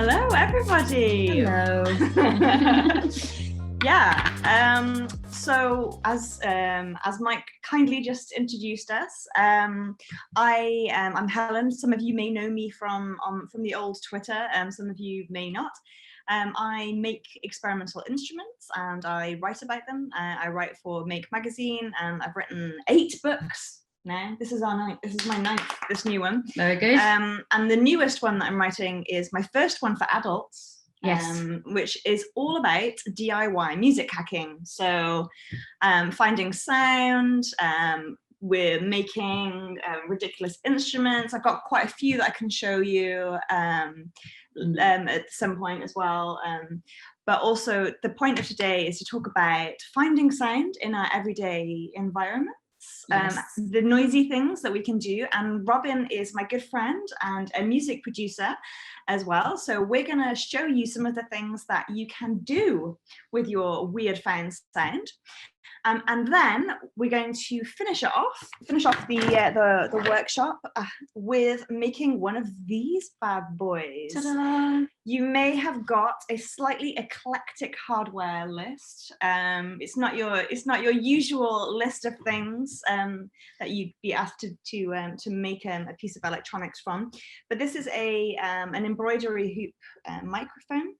Hello, everybody. Hello. So as Mike kindly just introduced us, I'm Helen. Some of you may know me from the old Twitter, some of you may not. I make experimental instruments and I write about them. I write for Make Magazine, and I've written 8 books now. This is my 9th, this new one. Very good. And the newest one that I'm writing is my first one for adults. Yes. Which is all about DIY music hacking. So finding sound, we're making ridiculous instruments. I've got quite a few that I can show you at some point as well. But also the point of today is to talk about finding sound in our everyday environment. Yes. The noisy things that we can do, and Robyn is my good friend and a music producer as well, so we're going to show you some of the things that you can do with your weird found sound, and then we're going to finish off the workshop with making one of these bad boys. Ta-da! You may have got a slightly eclectic hardware list. It's not your usual list of things that you'd be asked to make a piece of electronics from. But this is an embroidery hoop microphone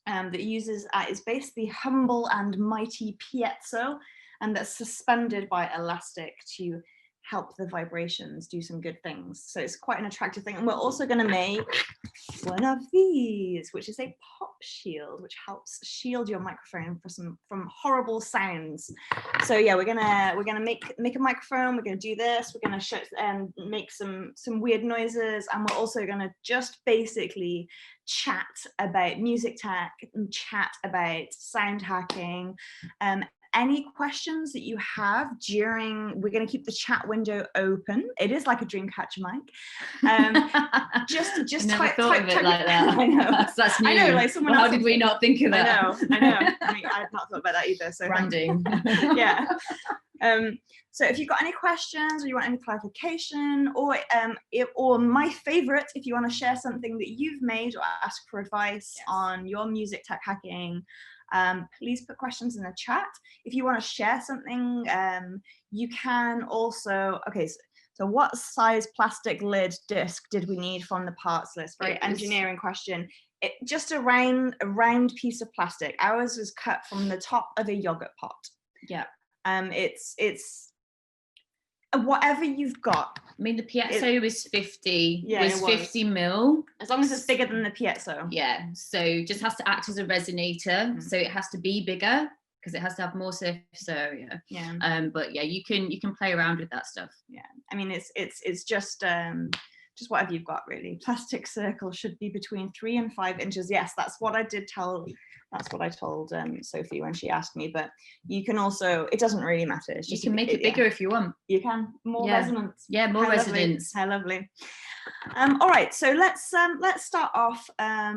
that uses is basically humble and mighty piezo, and that's suspended by elastic to help the vibrations do some good things. So it's quite an attractive thing. And we're also going to make one of these, which is a pop shield, which helps shield your microphone from horrible sounds. So yeah, we're gonna make a microphone. We're gonna do this. We're gonna make some weird noises, and we're also gonna just basically chat about music tech and chat about sound hacking. Any questions that you have we're going to keep the chat window open. It is like a Dreamcatcher mic. Just never type of it like that. I know. That's new. I know, like someone else. How did we not think of that? I know. I mean, I've not thought about that either. So branding. Yeah. So if you've got any questions or you want any clarification, or my favorite, if you want to share something that you've made or ask for advice on your music tech hacking, please put questions in the chat. If you want to share something, you can also. Okay, so what size plastic lid disc did we need from the parts list? Very engineering question. Just a round piece of plastic. Ours was cut from the top of a yogurt pot. Yeah. It's whatever you've got. I mean, the piezo was 50. Yeah, was 50 mil. As long as it's bigger than the piezo. Yeah. So just has to act as a resonator. Mm-hmm. So it has to be bigger because it has to have more surface area. Yeah. But yeah, you can play around with that stuff. Yeah. I mean, it's just whatever you've got, really. Plastic circle should be between 3 and 5 inches. Yes, that's what I told Sophie when she asked me. But you can also, it doesn't really matter. It's just you can make it bigger if you want. You can more resonance. Yeah, more resonance. How lovely. All right, so let's start off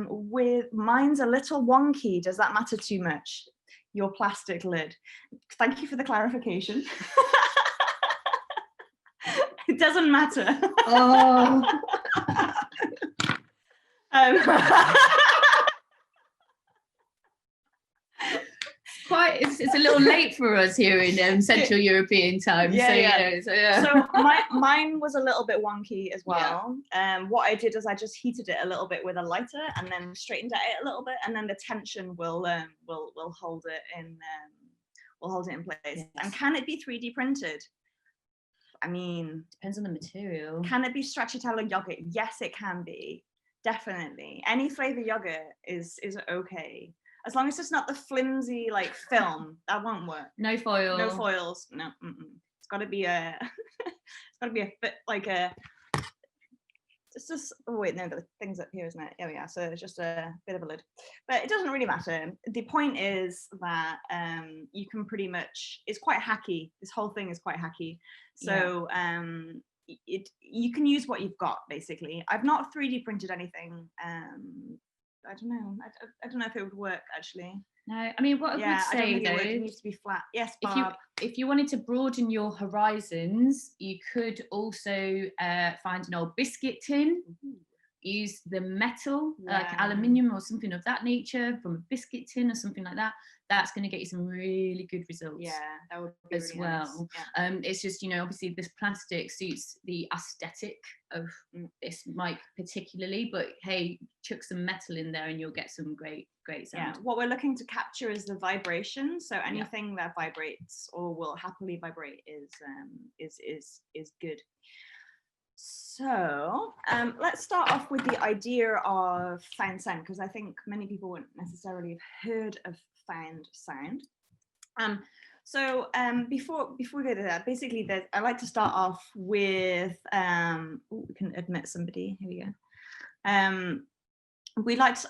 with mine's a little wonky. Does that matter too much? Your plastic lid. Thank you for the clarification. It doesn't matter. Oh. It's a little late for us here in Central European time. So mine was a little bit wonky as well. Yeah. What I did is I just heated it a little bit with a lighter and then straightened it a little bit, and then the tension will hold it in place. Yes. And can it be 3D printed? I mean, depends on the material. Can it be stracciatella yogurt? Yes, it can be. Definitely. Any flavor yogurt is okay. As long as it's not the flimsy like film, that won't work. No foil. No foils. No. It's got to be a. It's got to be a fit like a. It's just. Oh wait, no, the thing's up here, isn't it? Oh yeah. So it's just a bit of a lid, but it doesn't really matter. The point is that you can pretty much. It's quite hacky. This whole thing is quite hacky. So you can use what you've got basically. I've not 3D printed anything. I don't know. I don't know if it would work actually. No, I mean, what I would say though, it needs to be flat. Yes, Barb. If you wanted to broaden your horizons, you could also find an old biscuit tin. use the metal, like aluminium or something of that nature, from a biscuit tin or something like that, that's going to get you some really good results. Yeah, that would be as really well. Nice. It's just, obviously this plastic suits the aesthetic of this mic particularly, but hey, chuck some metal in there and you'll get some great sound. Yeah, what we're looking to capture is the vibration. So anything that vibrates or will happily vibrate is good. So let's start off with the idea of found sound, because I think many people wouldn't necessarily have heard of found sound. So before we go to that, basically, I like to start off with, we can admit somebody. Here we go.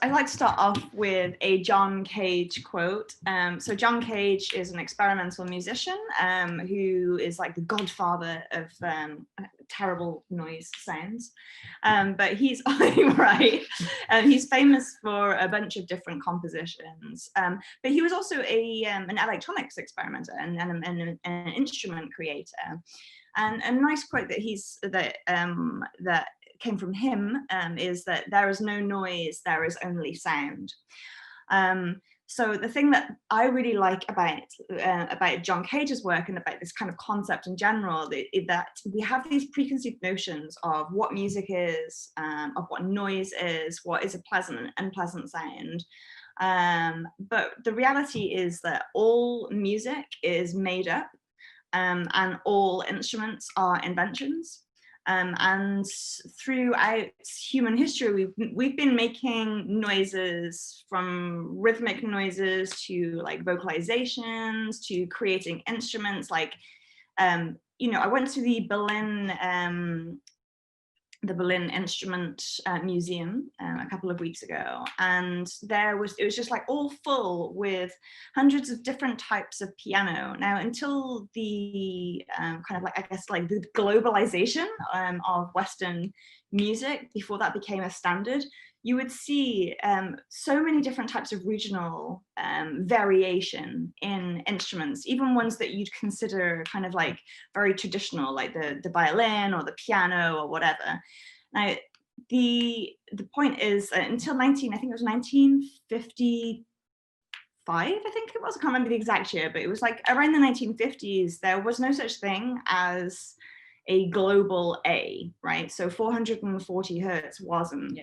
I like to start off with a John Cage quote. So John Cage is an experimental musician who is like the godfather of terrible noise sounds. But he's right. He's famous for a bunch of different compositions. But he was also an electronics experimenter and an instrument creator. And a nice quote that came from him is that there is no noise, there is only sound. So the thing that I really like about John Cage's work and about this kind of concept in general is that we have these preconceived notions of what music is, of what noise is, what is a pleasant and unpleasant sound. But the reality is that all music is made up, and all instruments are inventions. And throughout human history, we've been making noises, from rhythmic noises to like vocalizations to creating instruments. Like, I went to the Berlin Instrument Museum a couple of weeks ago, and it was just like all full with hundreds of different types of piano. Now, until the kind of like, I guess, like the globalization of Western music, before that became a standard, you would see so many different types of regional variation in instruments, even ones that you'd consider kind of like very traditional, like the violin or the piano or whatever. Now, the point is, until 1955, I think it was, I can't remember the exact year, but it was like around the 1950s, there was no such thing as a global A, right? So 440 hertz wasn't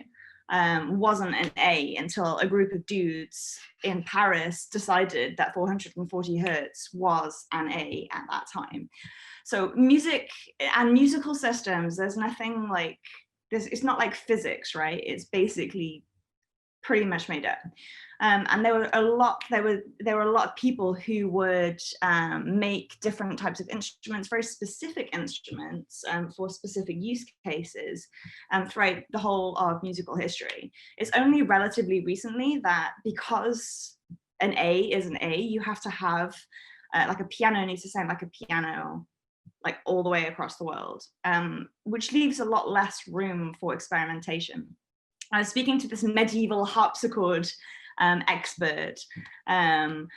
an A until a group of dudes in Paris decided that 440 hertz was an A at that time. So music and musical systems, there's nothing like this. It's not like physics, right? It's basically pretty much made up. And there were a lot of people who would make different types of instruments, very specific instruments for specific use cases throughout the whole of musical history. It's only relatively recently that, because an A is an A, you have to have like a piano needs to sound like a piano, like all the way across the world, which leaves a lot less room for experimentation. I was speaking to this medieval harpsichord expert, and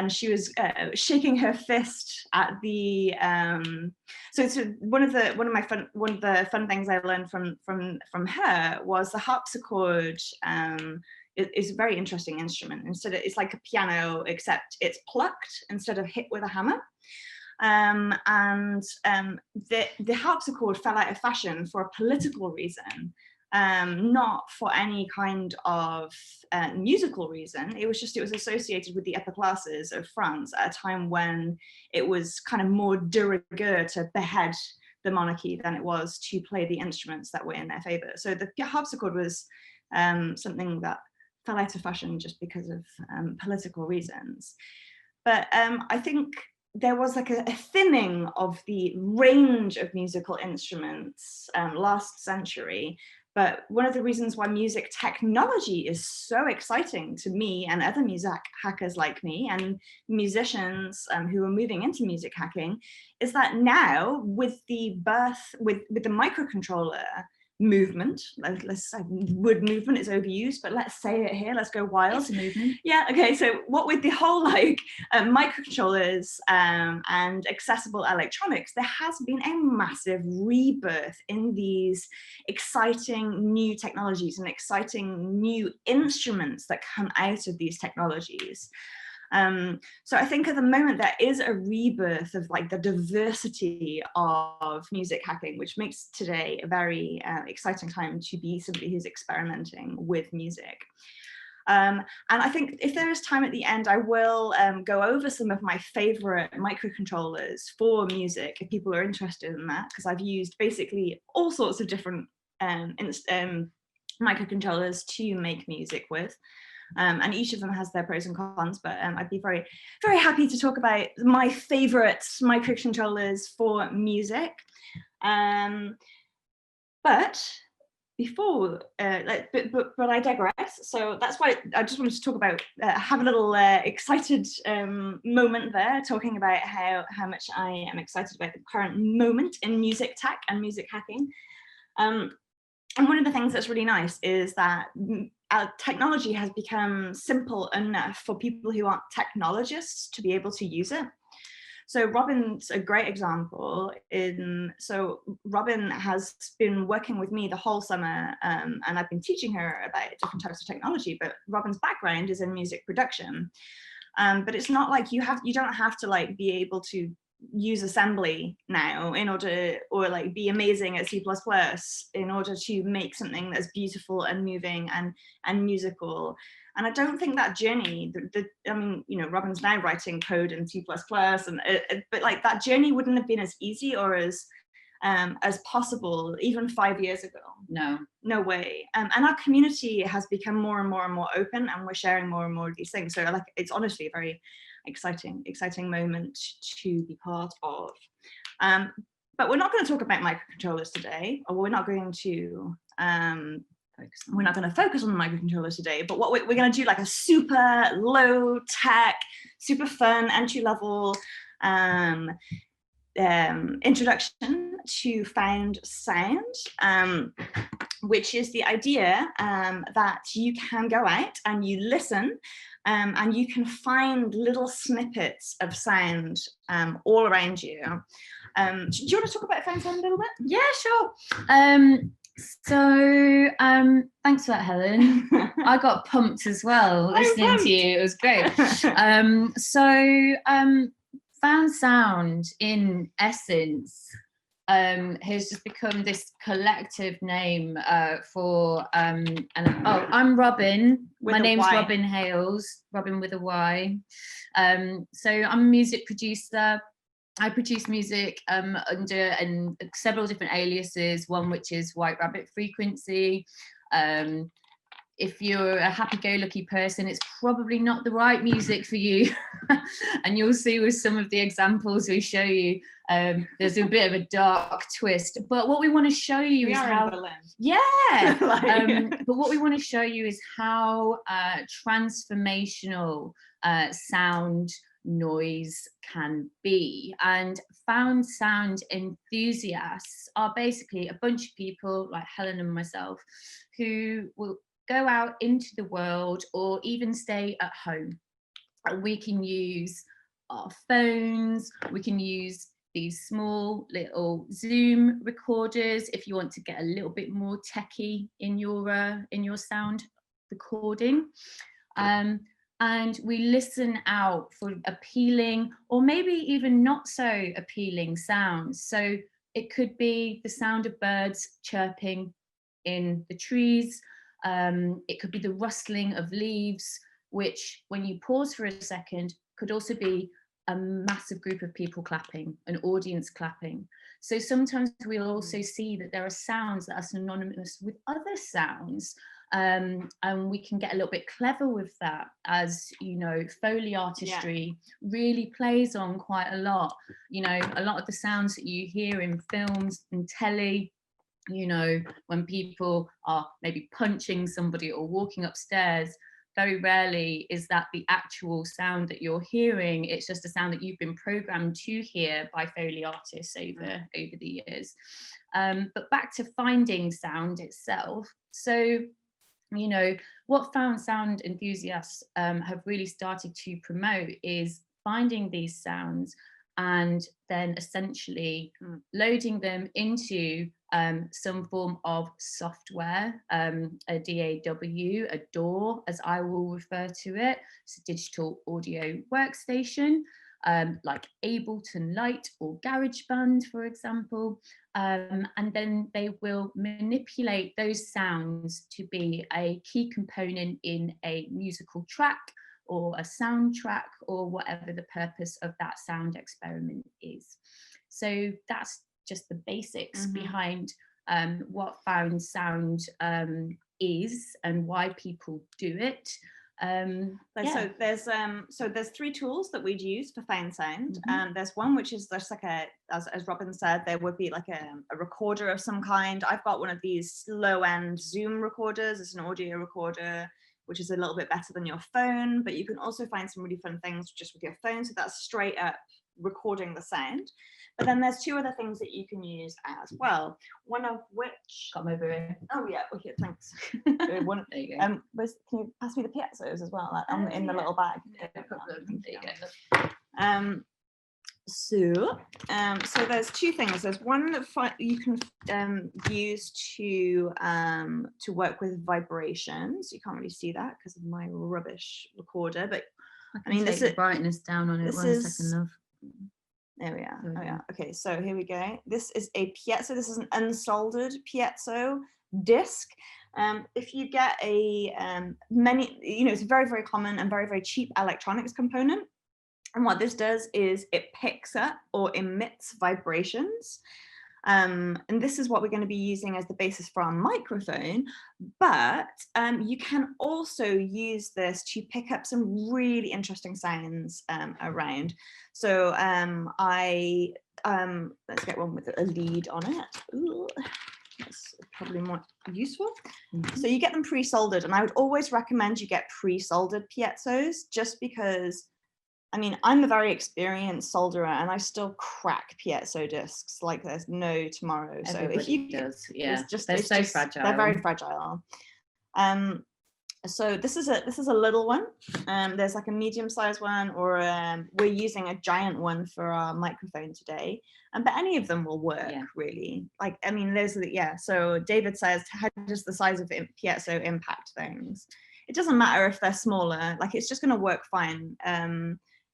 she was shaking her fist at the. So one of the fun things I learned from her was the harpsichord. Is a very interesting instrument. It's like a piano, except it's plucked instead of hit with a hammer. The harpsichord fell out of fashion for a political reason. Not for any kind of musical reason. It was associated with the upper classes of France at a time when it was kind of more de rigueur to behead the monarchy than it was to play the instruments that were in their favor. So the harpsichord was something that fell out of fashion just because of political reasons. But I think there was like a thinning of the range of musical instruments last century. But one of the reasons why music technology is so exciting to me and other music hackers like me and musicians who are moving into music hacking is that now, with the microcontroller, movement. Let's say wood movement is overused, but let's say it here. Let's go wild. It's a movement. Yeah. Okay. So what with the whole like microcontrollers and accessible electronics, there has been a massive rebirth in these exciting new technologies and exciting new instruments that come out of these technologies. So I think at the moment there is a rebirth of like the diversity of music hacking, which makes today a very exciting time to be somebody who's experimenting with music. And I think if there is time at the end, I will go over some of my favorite microcontrollers for music if people are interested in that, because I've used basically all sorts of different microcontrollers to make music with. And each of them has their pros and cons, but I'd be very, very happy to talk about my favorite microcontrollers for music. But before, but I digress. So that's why I just wanted to talk about, have a little excited moment there, talking about how much I am excited about the current moment in music tech and music hacking. And one of the things that's really nice is that technology has become simple enough for people who aren't technologists to be able to use it. So Robyn's a great example. So Robyn has been working with me the whole summer, and I've been teaching her about different types of technology, but Robyn's background is in music production. But it's not like you don't have to like be able to use assembly now in order, or like be amazing at C++ in order to make something that's beautiful and moving and musical. And I don't think that journey, I mean, you know, Robyn's now writing code in C++, but like that journey wouldn't have been as easy or as possible even 5 years ago. No way. And our community has become more and more and more open, and we're sharing more and more of these things. So like, it's honestly a very exciting moment to be part of. But we're not going to talk about microcontrollers today, or we're not going to focus on the microcontrollers today, but what we're going to do, like a super low tech, super fun entry-level introduction to found sound, which is the idea that you can go out and you listen, and you can find little snippets of sound all around you. Do you want to talk about found sound a little bit? Yeah, sure. So thanks for that, Helen. I got pumped as well listening to you. It was great. Found sound, in essence, has just become this collective name for I'm Robyn. My name's Robyn Hales, Robyn with a Y. So I'm a music producer. I produce music under several different aliases, one which is White Rabbit Frequency. If you're a happy-go-lucky person, it's probably not the right music for you. And you'll see with some of the examples we show you, there's a bit of a dark twist. But what we want to show you is how... Yeah! But what we want to show you is how transformational sound noise can be. And found sound enthusiasts are basically a bunch of people like Helen and myself who will go out into the world or even stay at home. We can use our phones, we can use these small little Zoom recorders if you want to get a little bit more techie in your sound recording. And we listen out for appealing or maybe even not so appealing sounds. So it could be the sound of birds chirping in the trees. It could be the rustling of leaves, which when you pause for a second could also be a massive group of people clapping, an audience clapping. So sometimes we'll also see that there are sounds that are synonymous with other sounds. And we can get a little bit clever with that, as you know, Foley artistry really plays on quite a lot. You know, a lot of the sounds that you hear in films and telly, you know, when people are maybe punching somebody or walking upstairs, very rarely is that the actual sound that you're hearing. It's just a sound that you've been programmed to hear by Foley artists over the years. But back to finding sound itself. So, you know, what found sound enthusiasts have really started to promote is finding these sounds and then essentially loading them into some form of software, a DAW, a DAW, as I will refer to it. It's a digital audio workstation, like Ableton Lite or GarageBand, for example. And then they will manipulate those sounds to be a key component in a musical track or a soundtrack or whatever the purpose of that sound experiment is. So that's just the basics behind what found sound is and why people do it. So there's 3 tools that we'd use for found sound. There's one which is just like as Robyn said, there would be like a recorder of some kind. I've got one of these low-end Zoom recorders. It's an audio recorder, which is a little bit better than your phone, but you can also find some really fun things just with your phone. So that's straight up recording the sound. But then there's 2 other things that you can use as well. One of which, got them over here. Oh yeah, okay, thanks. There you go. Can you pass me the piezos as well, in the little bag? No problem. There you go. So there's 2 things. There's one that you can use to work with vibrations. You can't really see that because of my rubbish recorder, but I mean, this is brightness down on it. 1 second, love. There we are. Oh yeah. Okay, so here we go. This is a piezo. This is an unsoldered piezo disc. If you get a it's a very, very common and very, very cheap electronics component. And what this does is it picks up or emits vibrations. And this is what we're going to be using as the basis for our microphone. But you can also use this to pick up some really interesting sounds around. So let's get one with a lead on it. Ooh, that's probably more useful. So you get them pre-soldered, and I would always recommend you get pre-soldered piezos, just because, I mean, I'm a very experienced solderer and I still crack piezo discs like there's no tomorrow. So if you does, yeah, they're so fragile. They're very fragile. So this is a little one. There's like a medium-sized one, or we're using a giant one for our microphone today. But any of them will work, really. Like, I mean, So David says, how does the size of piezo impact things? It doesn't matter if they're smaller. Like, it's just going to work fine.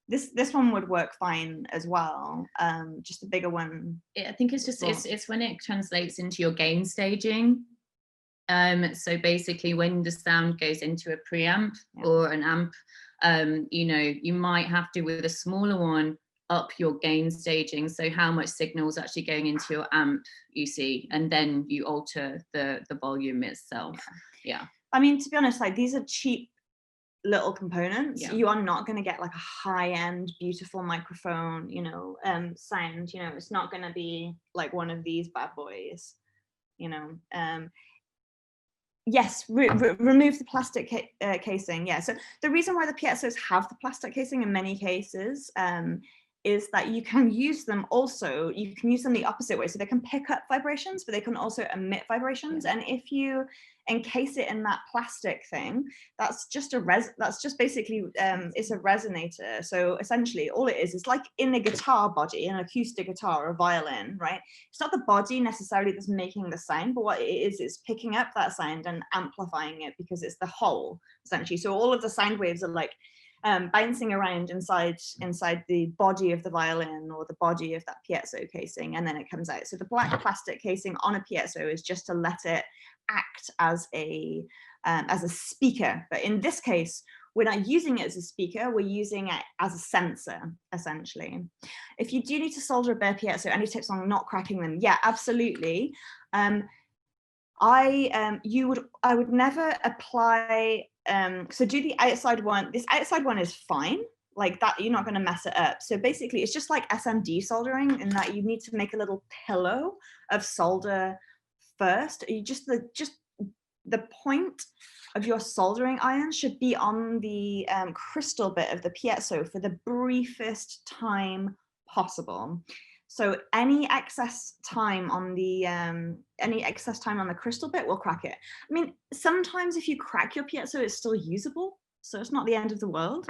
This one would work fine as well. Just a bigger one. I think it's just it's when it translates into your gain staging. So basically, when the sound goes into a preamp or an amp, you might have to, with a smaller one, up your gain staging. So how much signal is actually going into your amp, you see, and then you alter the volume itself. Yeah. I mean, to be honest, like, these are cheap little components. You are not going to get like a high-end beautiful microphone sound. It's not going to be like one of these bad boys. Yes, remove the plastic casing. So the reason why the piezos have the plastic casing in many cases is that you can use them the opposite way. So they can pick up vibrations, but they can also emit vibrations. And if you encase it in that plastic thing, that's just basically it's a resonator. So essentially all it is like in a guitar body, an acoustic guitar or a violin, right? It's not the body necessarily that's making the sound, but what it is picking up that sound and amplifying it, because it's the whole, essentially. So all of the sound waves are like bouncing around inside the body of the violin or the body of that piezo casing, and then it comes out. So the black plastic casing on a piezo is just to let it act as a speaker. But in this case, we're not using it as a speaker, we're using it as a sensor, essentially. If you do need to solder a bare piezo, any tips on not cracking them? Yeah, absolutely. I would never apply, so do the outside one. This outside one is fine, like that, you're not going to mess it up. So basically it's just like SMD soldering, in that you need to make a little pillow of solder first. You just the point of your soldering iron should be on the crystal bit of the piezo for the briefest time possible. So any excess time on the crystal bit will crack it. I mean, sometimes if you crack your piezo, it's still usable, so it's not the end of the world.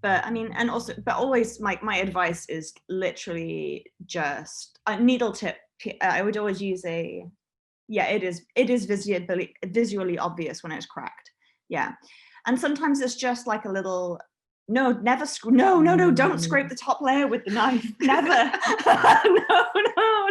But I mean, and also, but always my advice is literally just a needle tip. I would always use a, yeah, it is visually obvious when it's cracked. Yeah. And sometimes it's just like a little, no, never, no, don't scrape the top layer with the knife. Never.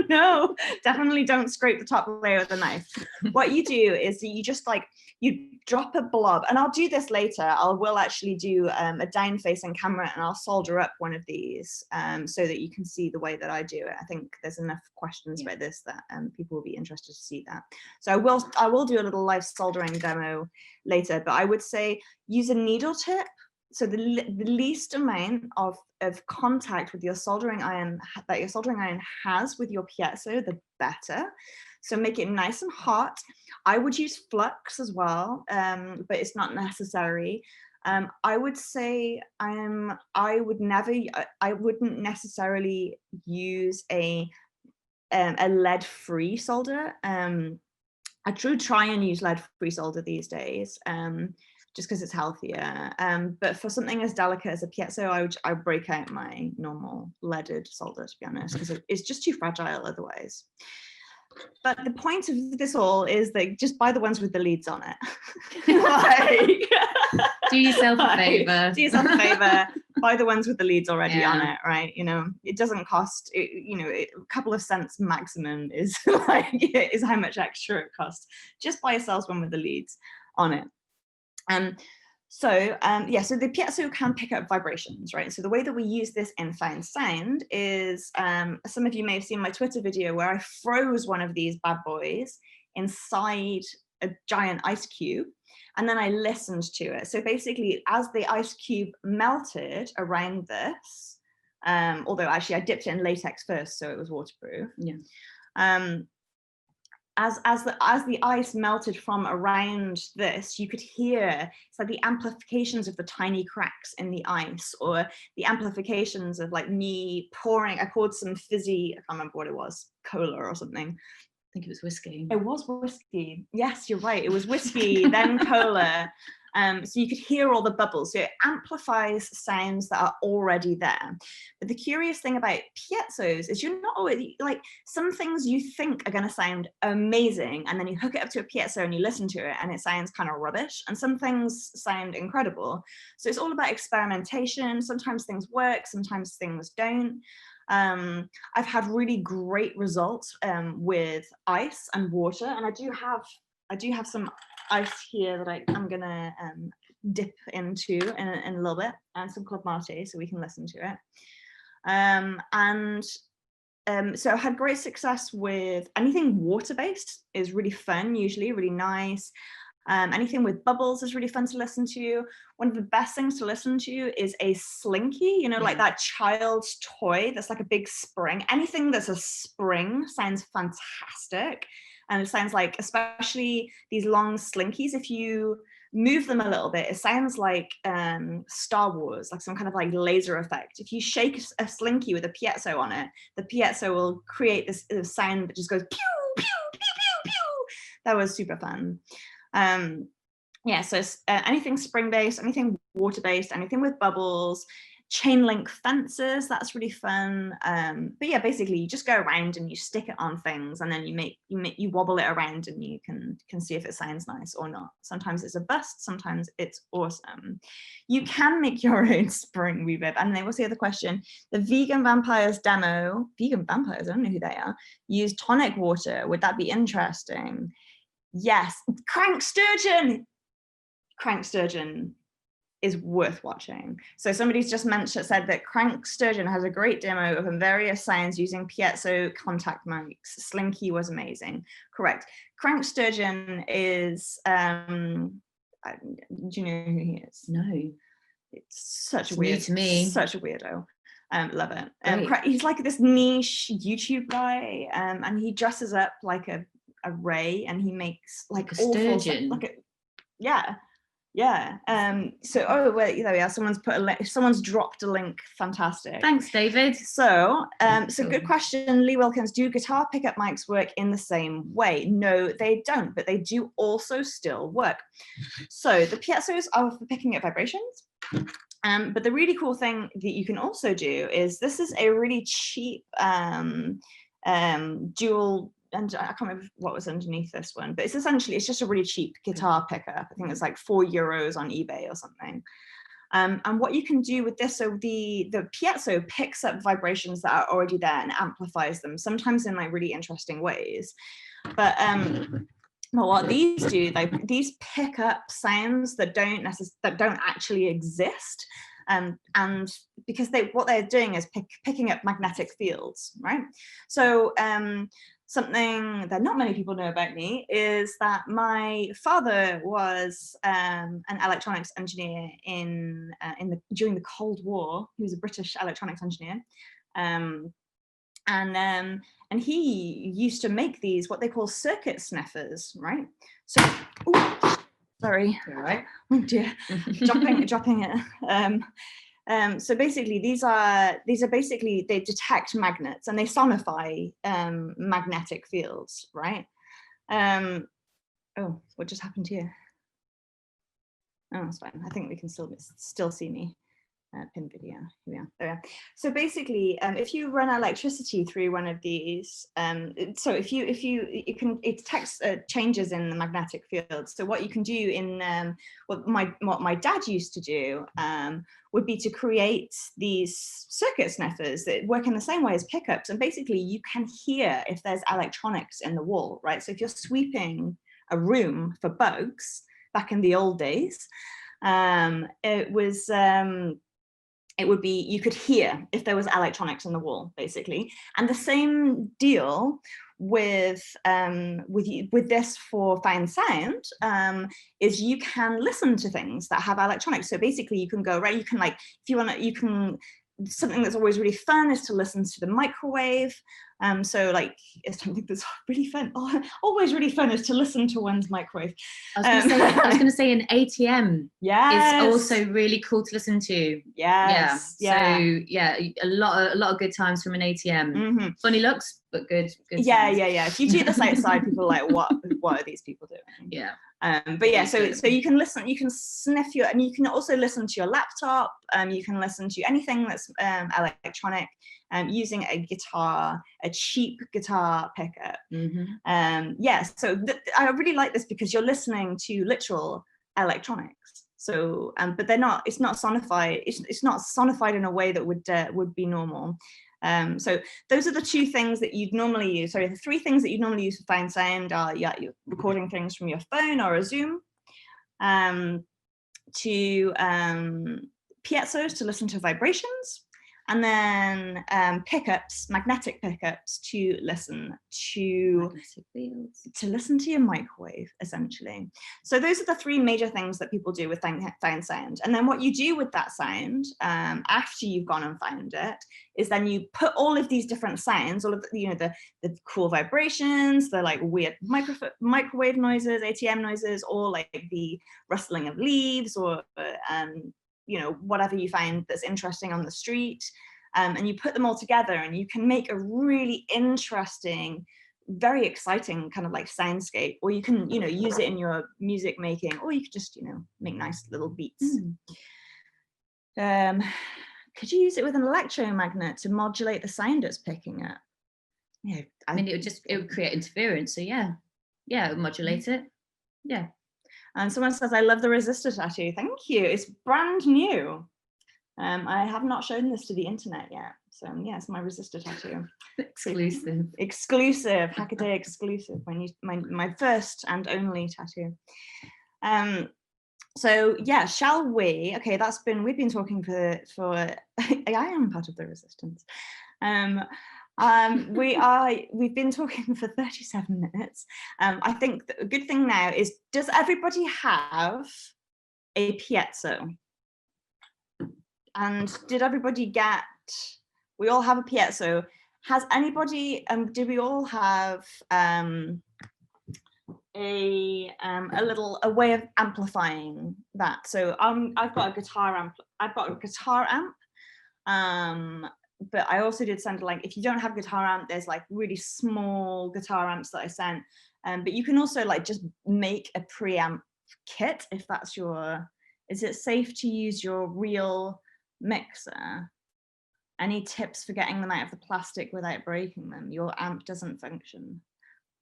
No, definitely don't scrape the top layer with the knife. What you do is you just like, you drop a blob, and I'll do this later. I will actually do a down facing camera, and I'll solder up one of these so that you can see the way that I do it. I think there's enough questions about this that people will be interested to see that. So I will do a little live soldering demo later, but I would say use a needle tip. So the least amount of contact with your soldering iron that your soldering iron has with your piezo, the better. So make it nice and hot. I would use flux as well, but it's not necessary. I would say I wouldn't necessarily use a lead-free solder. I do try and use lead-free solder these days. Just because it's healthier. But for something as delicate as a piezo, I would break out my normal leaded solder, to be honest, because it's just too fragile otherwise. But the point of this all is that just buy the ones with the leads on it. Do yourself a favor. Do yourself a favor. Buy the ones with the leads already on it, right? You know, it doesn't cost. A couple of cents maximum is is how much extra it costs. Just buy yourselves one with the leads on it. So the piezo can pick up vibrations, right? So the way that we use this in fine sound is, some of you may have seen my Twitter video where I froze one of these bad boys inside a giant ice cube, and then I listened to it. So basically, as the ice cube melted around this, although actually I dipped it in latex first, so it was waterproof. Yeah. As the ice melted from around this, you could hear it's like the amplifications of the tiny cracks in the ice, or the amplifications of like me pouring. I poured some fizzy, I can't remember what it was, cola or something. I think it was whiskey. It was whiskey. Yes, you're right. It was whiskey, then cola. So you could hear all the bubbles. So it amplifies sounds that are already there. But the curious thing about piezos is you're not always, like, some things you think are going to sound amazing, and then you hook it up to a piezo and you listen to it and it sounds kind of rubbish, and some things sound incredible. So it's all about experimentation. Sometimes things work, sometimes things don't. I've had really great results with ice and water, and I do have some ice here that I'm gonna dip into in a little bit, and some Club Mate so we can listen to it. So I've had great success with anything water-based is really fun, usually really nice. Anything with bubbles is really fun to listen to. One of the best things to listen to is a slinky, like that child's toy that's like a big spring. Anything that's a spring sounds fantastic. And it sounds like, especially these long slinkies, if you move them a little bit, it sounds like Star Wars, like some kind of like laser effect. If you shake a slinky with a piezo on it, the piezo will create this sound that just goes pew, pew, pew, pew, pew. That was super fun. So anything spring-based, anything water-based, anything with bubbles, chain link fences, that's really fun. But yeah, basically you just go around and you stick it on things, and then you wobble it around, and you can see if it sounds nice or not. Sometimes it's a bust, sometimes it's awesome. You can make your own spring reverb. And then what's the other question? The vegan vampires demo, vegan vampires, I don't know who they are, use tonic water. Would that be interesting? Yes. Crank sturgeon is worth watching. So somebody's just said that Crank Sturgeon has a great demo of various sounds using piezo contact mics. Slinky was amazing. Correct. Crank Sturgeon is, do you know who he is? No. It's such a weirdo. Love it. He's like this niche YouTube guy, and he dresses up like a array, and he makes like a awful sturgeon. like a, yeah. So oh wait, there we are. Someone's dropped a link. Fantastic. Thanks, David. So good question. Lee Wilkins, do guitar pickup mics work in the same way? No, they don't, but they do also still work. So the piezos are for picking up vibrations. But the really cool thing that you can also do is, this is a really cheap dual, and I can't remember what was underneath this one, but it's just a really cheap guitar pickup. I think it's like €4 on eBay or something. And what you can do with this, so the piezo picks up vibrations that are already there and amplifies them, sometimes in like really interesting ways. But what these do, these pick up sounds that don't actually exist, and because what they're doing is picking up magnetic fields, right? So something that not many people know about me is that my father was an electronics engineer during the Cold War. He was a British electronics engineer. And he used to make these, what they call circuit sniffers, right? So, sorry. All right. Oh dear, dropping it. So basically, these are basically, they detect magnets and they sonify magnetic fields, right? Oh, what just happened here? Oh, that's fine. I think we can still see me. Pin video. Here we are. There we are. So basically, if you run electricity through one of these, so it detects changes in the magnetic field. So what you can do in what my dad used to do would be to create these circuit sniffers that work in the same way as pickups, and basically you can hear if there's electronics in the wall, right? So if you're sweeping a room for bugs back in the old days, it would be, you could hear if there was electronics in the wall, basically. And the same deal with this for fine sound, is you can listen to things that have electronics. So basically you can go, right, you can, like, if you want to, something that's always really fun is to listen to the microwave. So like, it's something that's really fun. Always really fun is to listen to one's microwave. I was going to say an ATM. Yes. Is also really cool to listen to. Yes. Yeah. So yeah, a lot of good times from an ATM. Mm-hmm. Funny looks, but good. Yeah. If you do this outside, people are like, what are these people doing? Yeah. But yeah, so you can listen, you can sniff and you can also listen to your laptop. You can listen to anything that's electronic, using a guitar, a cheap guitar pickup. Mm-hmm. So I really like this because you're listening to literal electronics. So, but they're not. It's not sonified. It's not sonified in a way that would be normal. So those are the two things that you'd normally use. Sorry, the three things that you'd normally use for fine sound are, you're recording things from your phone or a Zoom, to piezos to listen to vibrations, and then magnetic pickups to listen to your microwave, essentially. So those are the three major things that people do with fine sound. And then what you do with that sound, after you've gone and found it, is then you put all of these different sounds, all of the cool vibrations, the like weird microwave noises, ATM noises, or like the rustling of leaves, or whatever you find that's interesting on the street, and you put them all together, and you can make a really interesting, very exciting kind of like soundscape, or you can use it in your music making, or you could just make nice little beats. Could you use it with an electromagnet to modulate the sound it's picking up? Yeah, I mean, it would create interference, so yeah, it would modulate it. Yeah. And someone says, I love the resistor tattoo. Thank you. It's brand new. I have not shown this to the internet yet. So yeah, it's my resistor tattoo. Exclusive, Hackaday exclusive. My first and only tattoo. So yeah, shall we? Okay, we've been talking for I am part of the resistance. We've been talking for 37 minutes. I think a good thing now is, does everybody have a piezo? And did everybody we all have a piezo. Has anybody, did we all have, a way of amplifying that. So I've got a guitar amp. But I also did send, like, if you don't have guitar amp, there's like really small guitar amps that I sent. But you can also like just make a preamp kit if that's your. Is it safe to use your real mixer? Any tips for getting them out of the plastic without breaking them? Your amp doesn't function.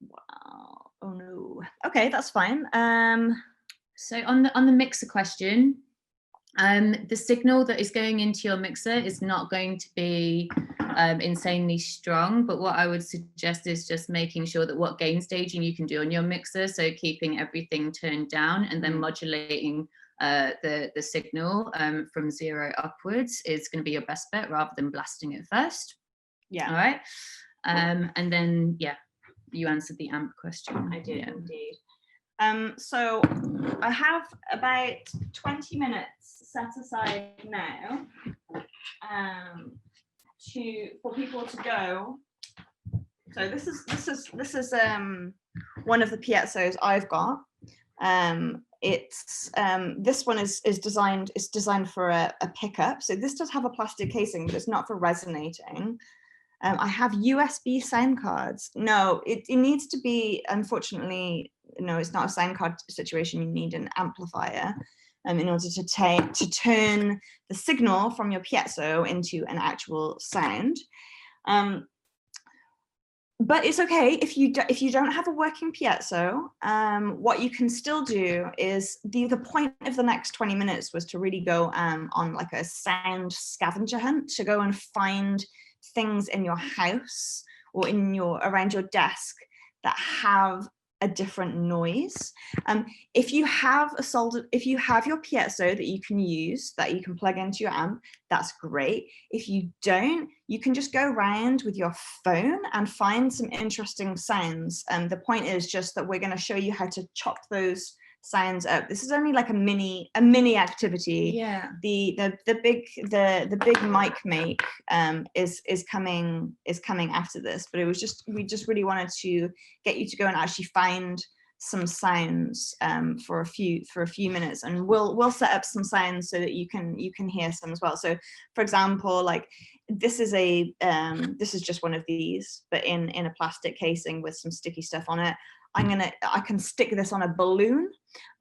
Wow. Oh no. Okay, that's fine. So on the mixer question, the signal that is going into your mixer is not going to be insanely strong, but what I would suggest is just making sure that what gain staging you can do on your mixer, so keeping everything turned down and then modulating the signal from 0 upwards is going to be your best bet, rather than blasting it first. Yeah. All right. And then, yeah, you answered the amp question. I did, indeed. So I have about 20 minutes set aside now for people to go. So this is one of the piezos I've got. This one is designed for a pickup. So this does have a plastic casing, but it's not for resonating. I have USB sound cards. No, it needs to be, unfortunately, no, it's not a sound card situation. You need an amplifier in order to turn the signal from your piezo into an actual sound. But it's okay if you don't have a working piezo. What you can still do is the point of the next 20 minutes was to really go on like a sound scavenger hunt, to go and find things in your house or around your desk that have a different noise. If you have your piezo that you can use, that you can plug into your amp, that's great. If you don't, you can just go around with your phone and find some interesting sounds. The point is just that we're going to show you how to chop those sounds up. This is only like a mini activity. Yeah. The big mic make is coming after this, but we just really wanted to get you to go and actually find some sounds for a few minutes, and we'll set up some sounds so that you can hear some as well. So for example, like this is just one of these, but in a plastic casing with some sticky stuff on it. I can stick this on a balloon,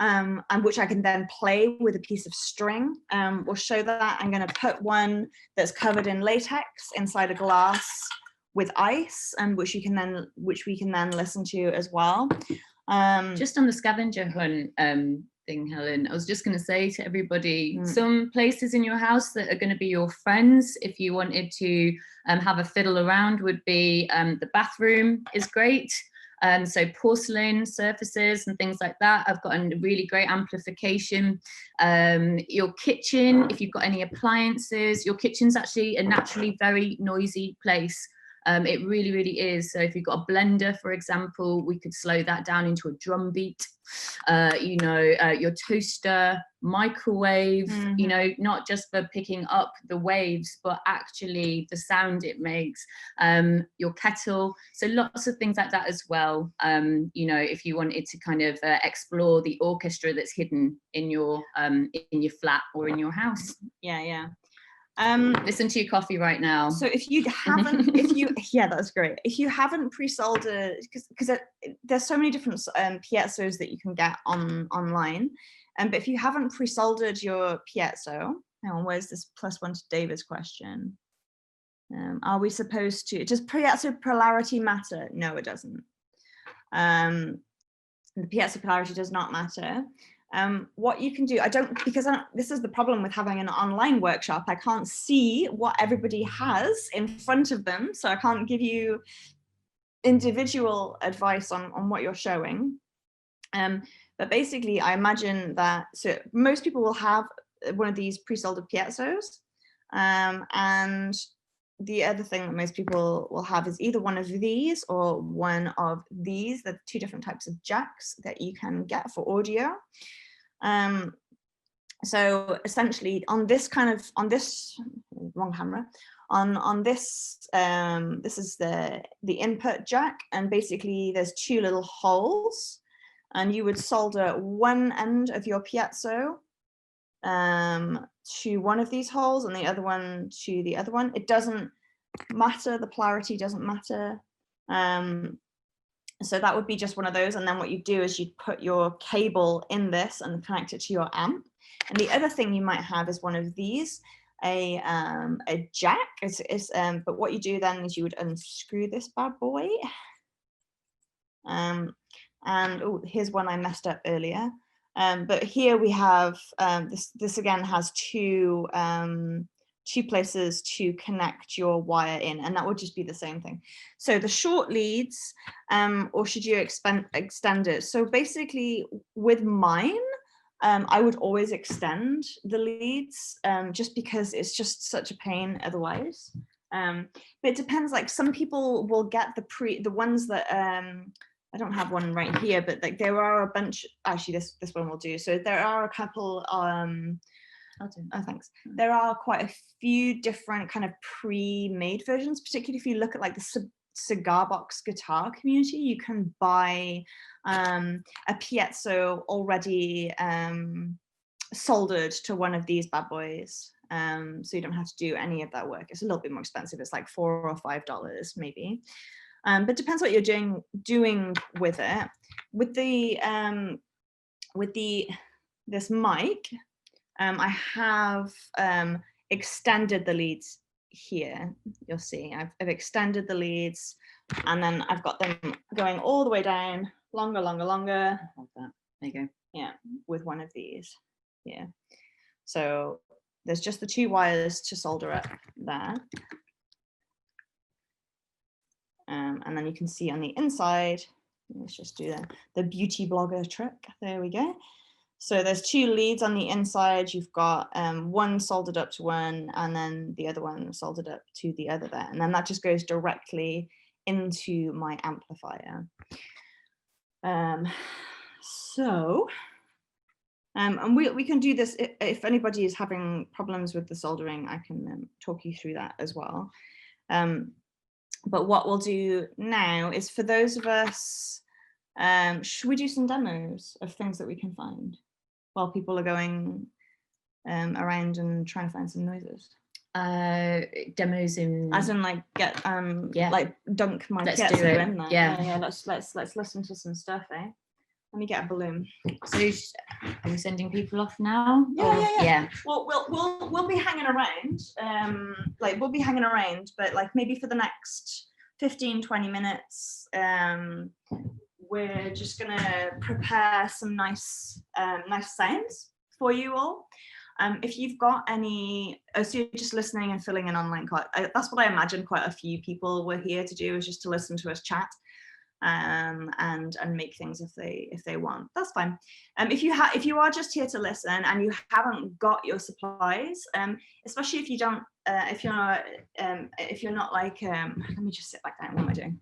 and which I can then play with a piece of string. We'll show that. I'm going to put one that's covered in latex inside a glass with ice, and which we can then listen to as well. Just on the scavenger hunt thing, Helen, I was just going to say to everybody, some places in your house that are going to be your friends, if you wanted to have a fiddle around, would be the bathroom is great. So porcelain surfaces and things like that. I've got a really great amplification. Your kitchen, if you've got any appliances, your kitchen's actually a naturally very noisy place. It really, really is. So if you've got a blender, for example, we could slow that down into a drum beat. Your toaster, microwave, not just for picking up the waves, but actually the sound it makes. Your kettle. So lots of things like that as well. If you wanted to kind of explore the orchestra that's hidden in your flat or in your house. Yeah. Listen to your coffee right now. So if you haven't, yeah, that's great. If you haven't pre-soldered, because there's so many different piezos that you can get online, but if you haven't pre-soldered your piezo, hang on, where's this +1 to David's question? Are we supposed to? Does piezo polarity matter? No, it doesn't. The piezo polarity does not matter. What you can do, this is the problem with having an online workshop. I can't see what everybody has in front of them, so I can't give you individual advice on what you're showing. But basically, I imagine that most people will have one of these pre-soldered piezos, and the other thing that most people will have is either one of these or one of these. There are two different types of jacks that you can get for audio. So essentially on this wrong camera, on this, this is the input jack, and basically there's two little holes and you would solder one end of your piezo to one of these holes and the other one to the other one. It doesn't matter, the polarity doesn't matter. So that would be just one of those, and then what you do is you'd put your cable in this and connect it to your amp. And the other thing you might have is one of these, a jack. But what you do then is you would unscrew this bad boy. And oh, here's one I messed up earlier. But here we have this again has two places to connect your wire in, and that would just be the same thing. So the short leads, or should you extend it? So basically with mine, I would always extend the leads just because it's just such a pain otherwise. But it depends, like some people will get the ones that, I don't have one right here, but like there are a bunch, actually this one will do. So there are a couple, oh thanks. There are quite a few different kind of pre-made versions, particularly if you look at like the cigar box guitar community. You can buy a piezo already soldered to one of these bad boys, so you don't have to do any of that work. It's a little bit more expensive. It's like $4 or $5 maybe, but depends what you're doing with it. With this mic, I have extended the leads here. You'll see I've extended the leads, and then I've got them going all the way down, longer. Hold that. There you go. Yeah, with one of these. Yeah. So there's just the two wires to solder up there. And then you can see on the inside, let's just do the beauty blogger trick. There we go. So there's two leads on the inside. You've got one soldered up to one, and then the other one soldered up to the other there. And then that just goes directly into my amplifier. And we can do this if anybody is having problems with the soldering. I can talk you through that as well. But what we'll do now is, for those of us, should we do some demos of things that we can find while people are going around and trying to find some noises? Demos in, as in like get yeah, like dunk my let's piezo do it. in there. Yeah. Let's listen to some stuff, eh? Let me get a balloon. So are we sending people off now? Yeah. Well, we'll be hanging around. We'll be hanging around, but like maybe for the next 15-20 minutes, we're just gonna prepare some nice sounds for you all. If you've got any, so you're just listening and filling in online. That's what I imagine quite a few people were here to do, is just to listen to us chat. And make things if they want. That's fine. If you are just here to listen and you haven't got your supplies, especially if you don't, if you're not like, let me just sit back down. What am I doing?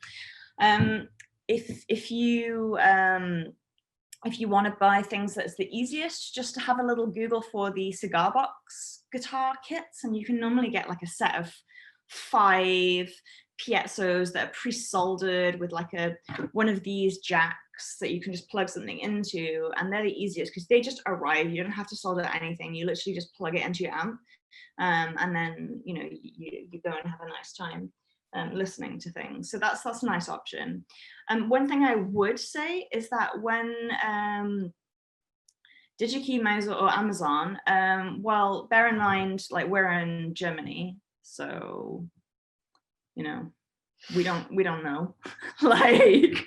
If you want to buy things that's the easiest, just to have a little Google for the cigar box guitar kits, and you can normally get like a set of 5 piezos that are pre-soldered with like one of these jacks that you can just plug something into, and they're the easiest because they just arrive. You don't have to solder anything. You literally just plug it into your amp, and then you go and have a nice time listening to things. So that's a nice option. One thing I would say is that when DigiKey, Mauser, or Amazon, well, bear in mind, like, we're in Germany, so we don't know like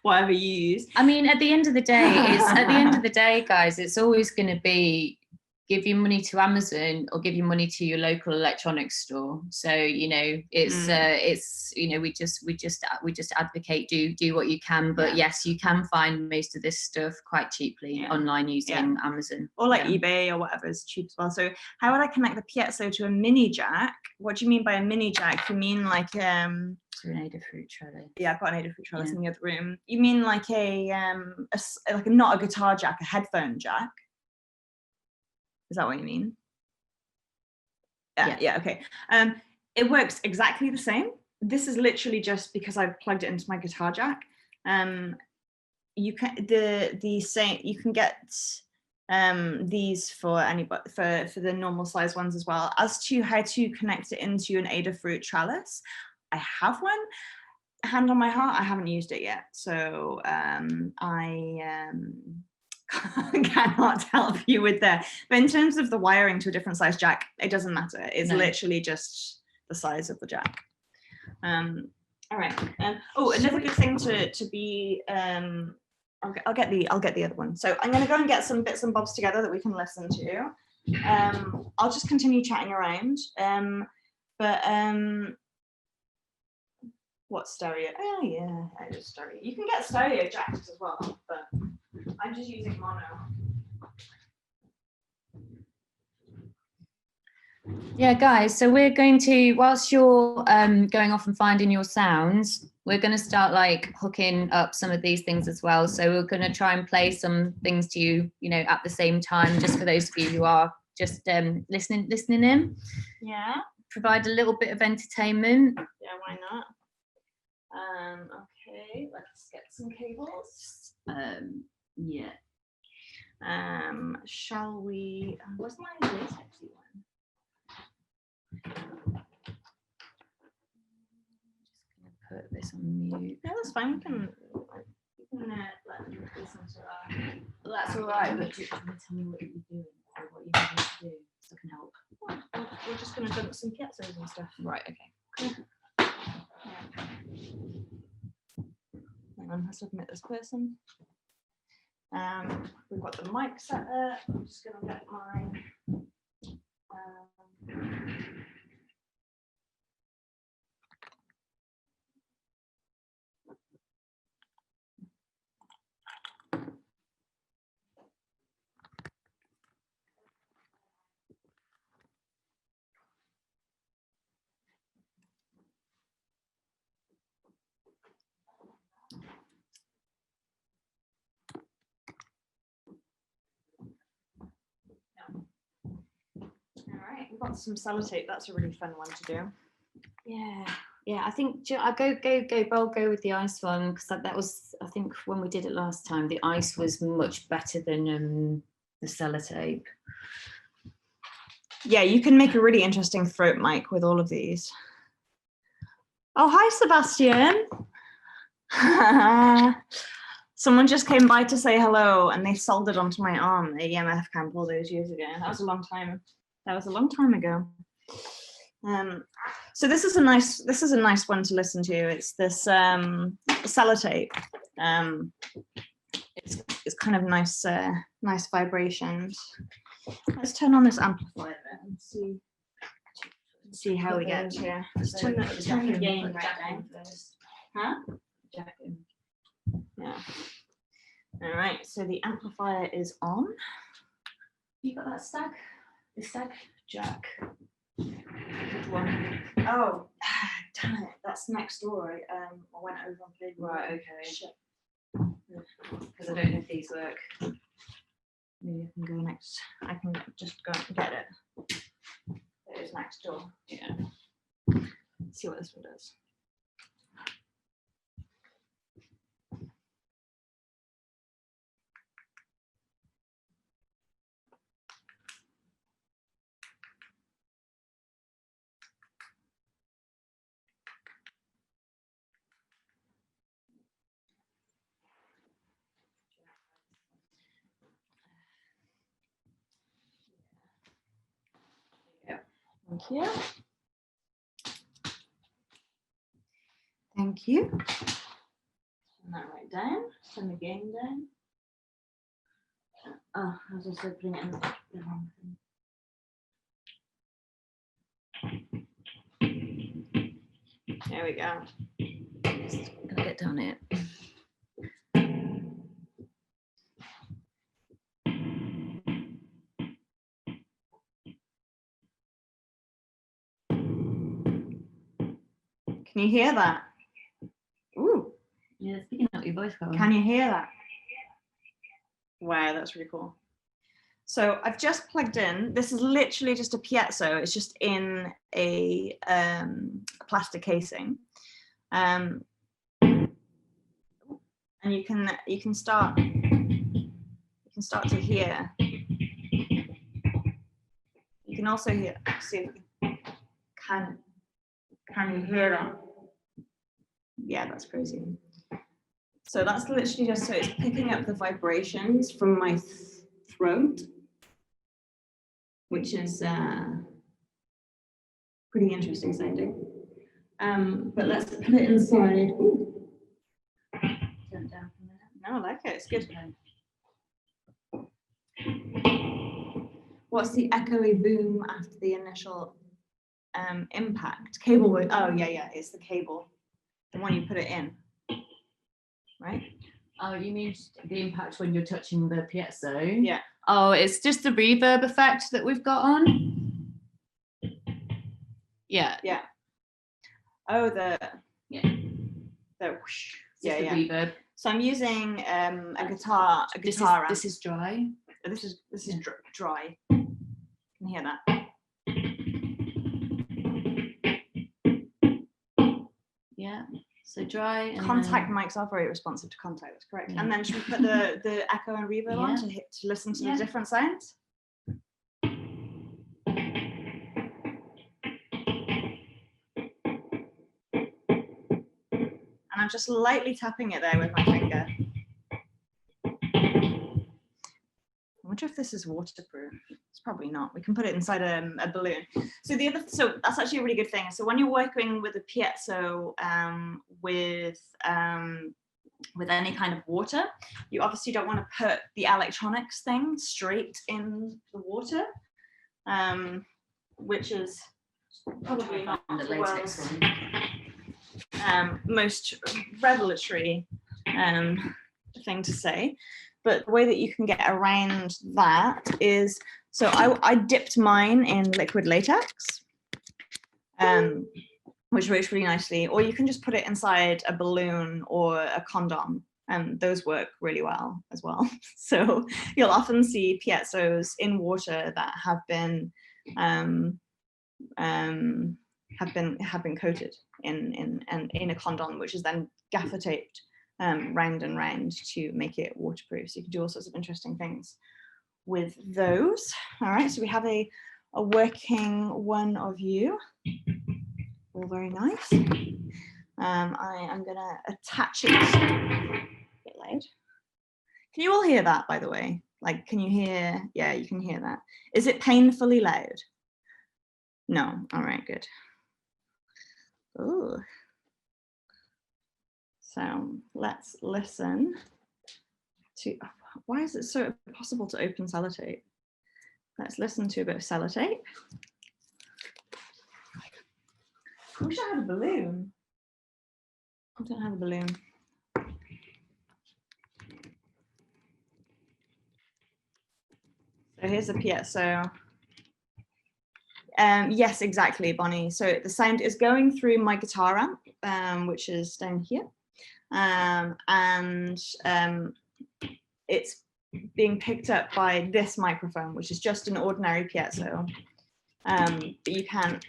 whatever you use. I mean, at the end of the day, guys, it's always going to be give your money to Amazon or give your money to your local electronics store. So it's we just advocate do what you can, but yes, you can find most of this stuff quite cheaply online using Amazon or like eBay or whatever is cheap as well. So how would I connect the piezo to a mini jack? What do you mean by a mini jack? You mean like so an Adafruit trellis? Yeah, I've got an Adafruit trellis in the other room. You mean like not a guitar jack, a headphone jack? Is that what you mean? Yeah, okay. It works exactly the same. This is literally just because I've plugged it into my guitar jack. you can the same, you can get these for anybody, for the normal size ones as well. As to how to connect it into an Adafruit trellis, I have one. Hand on my heart, I haven't used it yet, so I cannot help you with that. But in terms of the wiring to a different size jack, it doesn't matter. It's literally just the size of the jack. All right. Oh, another good thing to be. I'll get the other one. So I'm going to go and get some bits and bobs together that we can listen to. I'll just continue chatting around. What stereo? Oh yeah, I just stereo. You can get stereo jacks as well, but I'm just using mono. Yeah, guys, so we're going to, whilst you're going off and finding your sounds, we're going to start like hooking up some of these things as well. So we're going to try and play some things to you, you know, at the same time, just for those of you who are just listening in. Yeah. Provide a little bit of entertainment. Yeah, why not? Okay, let's get some cables. Yeah. Shall we? Where's my latexy one? Just gonna put this on mute. Yeah, that's fine. We can let them listen to that. That's all right. But tell me what you're doing or what you need to do, so I can help. We're just gonna dump some piezos and stuff. Right. Okay. Cool. Yeah. Hang on, let's admit this person. We've got the mic set up. I'm just gonna get mine. All right, we've got some sellotape. That's a really fun one to do. Yeah. I think I'll go with the ice one, because that was, I think when we did it last time, the ice was much better than the sellotape. Yeah, you can make a really interesting throat mic with all of these. Oh, hi, Sebastian. Someone just came by to say hello, and they soldered onto my arm a EMF camp all those years ago. That was a long time. That was a long time ago. So this is a nice one to listen to. It's this sellotape. It's kind of nice vibrations. Let's turn on this amplifier and see how we get here. Let's turn the gain right down first. Huh? Yeah. All right. So the amplifier is on. You got that stack? The stack jack. Good one. Oh, damn it! That's next door. I went over and played. Right. Okay. Shit. Because I don't know if these work. Maybe I can go next. I can just go and get it. It is next door. Yeah. Let's see what this one does. Thank you. Thank you. Turn that right down. Turn the gain down. Oh, I was also putting it in the wrong thing. There we go. Just gonna get down it. Can you hear that? Ooh. Yeah, it's picking up your voice. Can you hear that? Wow, that's really cool. So I've just plugged in. This is literally just a piezo. It's just in a plastic casing. And and you can start to hear. You can also hear. See, can you hear that? Yeah, that's crazy. So that's literally just so it's picking up the vibrations from my throat, which is pretty interesting sounding. But let's put it inside. Ooh. Turn it down for a minute. No, I like it. It's good. What's the echoey boom after the initial impact? Cable would. Oh yeah, it's the cable, the one you put it in, right? Oh, you mean the impact when you're touching the piezo? Yeah. Oh, it's just the reverb effect that we've got on. Yeah. Yeah. Oh, the whoosh. Yeah, the reverb. So I'm using a guitar. This is dry. This is dry. You can hear that. Yeah. So dry. And contact mics are very responsive to contact. That's correct. Yeah. And then should we put the echo and reverb on to listen to the different sounds? And I'm just lightly tapping it there with my finger. I wonder if this is waterproof. It's probably not. We can put it inside a balloon. So that's actually a really good thing. So when you're working with a piezo with any kind of water, you obviously don't want to put the electronics thing straight in the water, which is probably not the world's most revelatory thing to say. But the way that you can get around that is, so I dipped mine in liquid latex, which works really nicely, or you can just put it inside a balloon or a condom, and those work really well as well. So you'll often see piezos in water that have been coated in a condom, which is then gaffer taped round and round to make it waterproof. So you can do all sorts of interesting things with those. All right, so we have a working one of you. All very nice. I am gonna attach it. A bit loud. Can you all hear that, by the way? Like, can you hear? Yeah, you can hear that. Is it painfully loud? No. All right, good. Ooh. So let's listen to, why is it so impossible to open sellotape? Let's listen to a bit of sellotape. I wish I had a balloon. I don't have a balloon. So here's a piezo. Yes, exactly, Bonnie. So the sound is going through my guitar amp, which is down here. It's being picked up by this microphone, which is just an ordinary piezo. But you can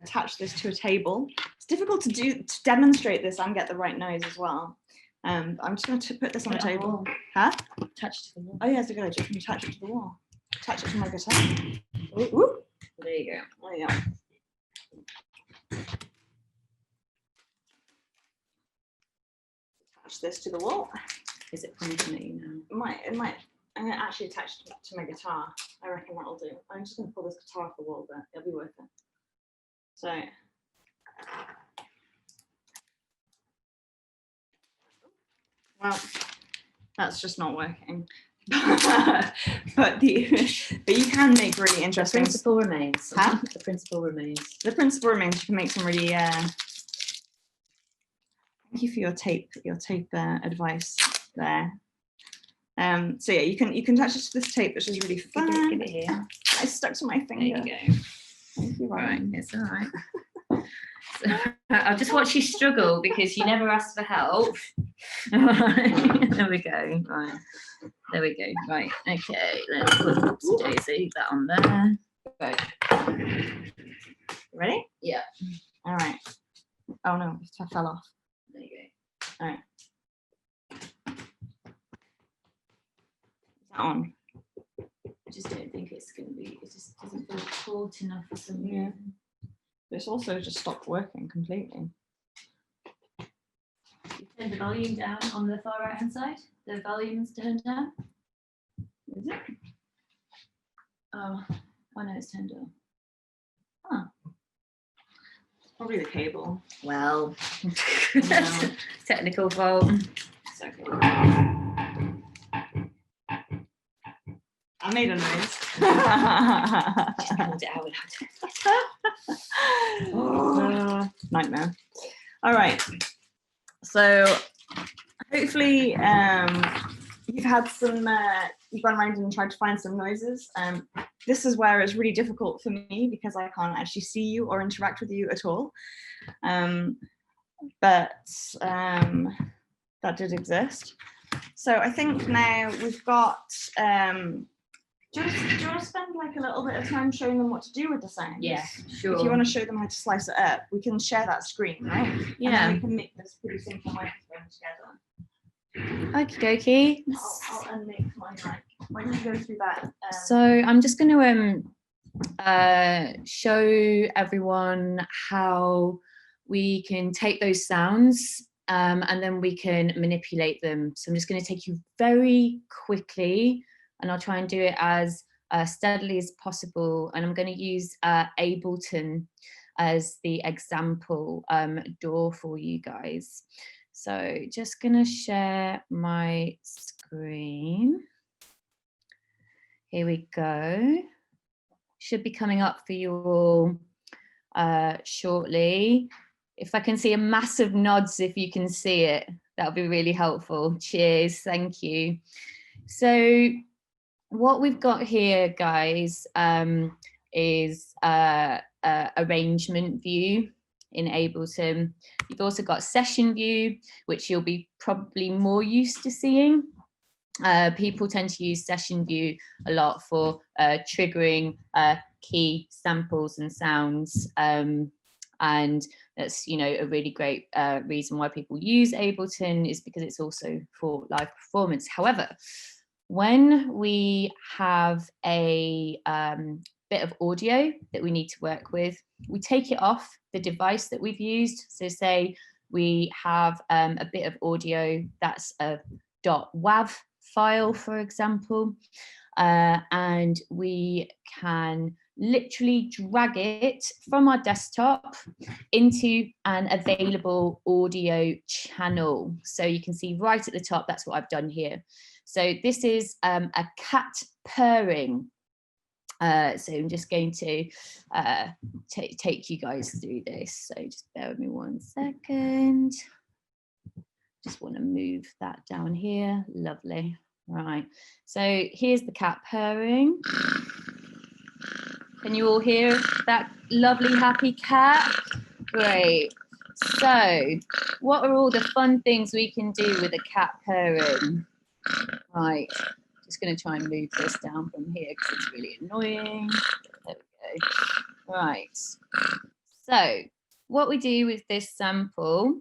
attach this to a table. It's difficult to demonstrate this and get the right noise as well. I'm just going to put this on the table. Huh? Attach to the wall. Oh yeah, it's a good idea. You can attach it to the wall. Attach it to my guitar. Ooh, ooh. There you go. There you go. Attach this to the wall. Is it pointing at you now? It might. I'm going to actually attach it to my guitar. I reckon that'll do. I'm just going to pull this guitar off the wall, but it'll be worth it. So. Well, that's just not working. but you can make really interesting. The principle remains. Huh? The principle remains. The principle remains. You can make some really. Thank you for your tape advice there. So yeah, you can attach it to this tape, which is really fun. Give it here. I stuck to my finger. There you go. Thank you, right, it's all right. So, I'll just watch you struggle because you never asked for help. There we go. Right. There we go. Right. Okay. Let's put Daisy that on there. Right. Ready? Yeah. All right. Oh no, it fell off. There you go. All right. Is that on? I just don't think it's going to be, it just doesn't feel taut enough for some reason. This also just stopped working completely. Turn the volume down on the far right hand side. The volume's turned down. Is it? Oh no, it's turned on. Huh. Probably the cable. Well, No. technical fault. It's okay. I made a noise. Just pulled it out. Nightmare. All right. So hopefully you've had some, you've gone around and tried to find some noises. This is where it's really difficult for me because I can't actually see you or interact with you at all. But that did exist. So I think now we've got, do you want to spend like a little bit of time showing them what to do with the sounds? Yeah, sure. If you want to show them how to slice it up, we can share that screen, right? Yeah. And then we can make this pretty simple microphone together. Okie dokie. I'll unmake my mic. Why don't you go through that? So I'm just going to show everyone how we can take those sounds and then we can manipulate them. So I'm just going to take you very quickly, and I'll try and do it as steadily as possible. And I'm going to use Ableton as the example DAW for you guys. So just going to share my screen. Here we go. Should be coming up for you all shortly. If I can see a massive nods, if you can see it, that'll be really helpful. Cheers, thank you. So what we've got here, guys, is arrangement view in Ableton. You've also got session view, which you'll be probably more used to seeing. People tend to use session view a lot for triggering key samples and sounds, and that's, you know, a really great reason why people use Ableton is because it's also for live performance. However, when we have a bit of audio that we need to work with, we take it off the device that we've used. So say we have a bit of audio that's a .wav file, for example, and we can literally drag it from our desktop into an available audio channel. So you can see right at the top, that's what I've done here. So this is a cat purring. So I'm just going to take you guys through this. So just bear with me 1 second. Just want to move that down here. Lovely. Right. So here's the cat purring. Can you all hear that lovely happy cat? Great. So what are all the fun things we can do with a cat purring? Right. Just going to try and move this down from here because it's really annoying. There we go. Right. So what we do with this sample,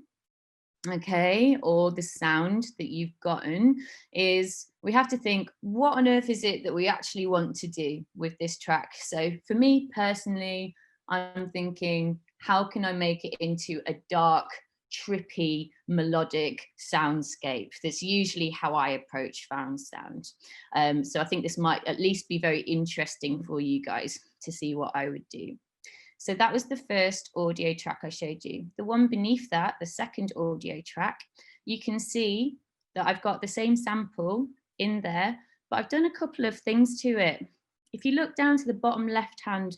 okay, or the sound that you've gotten, is we have to think, what on earth is it that we actually want to do with this track? So for me personally, I'm thinking, how can I make it into a dark, trippy, melodic soundscape? That's usually how I approach found sound. So I think this might at least be very interesting for you guys to see what I would do. So that was the first audio track I showed you. The one beneath that, the second audio track, you can see that I've got the same sample in there, but I've done a couple of things to it. If you look down to the bottom left-hand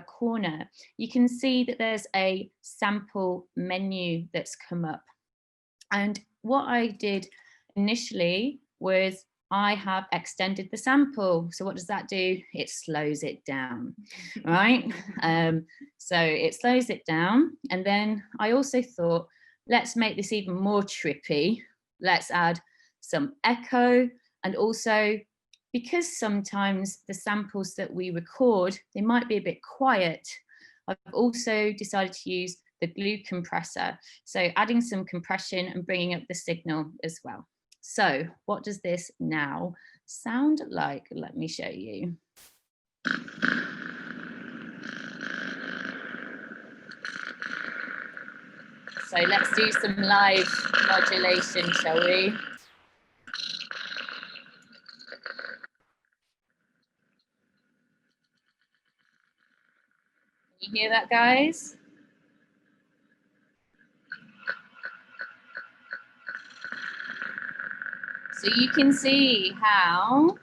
corner, you can see that there's a sample menu that's come up. And what I did initially was I have extended the sample. So what does that do? It slows it down, right? So it slows it down. And then I also thought, let's make this even more trippy. Let's add some echo. And also, because sometimes the samples that we record, they might be a bit quiet, I've also decided to use the glue compressor. So adding some compression and bringing up the signal as well. So what does this now sound like? Let me show you. So let's do some live modulation, shall we? Can you hear that, guys? So you can see how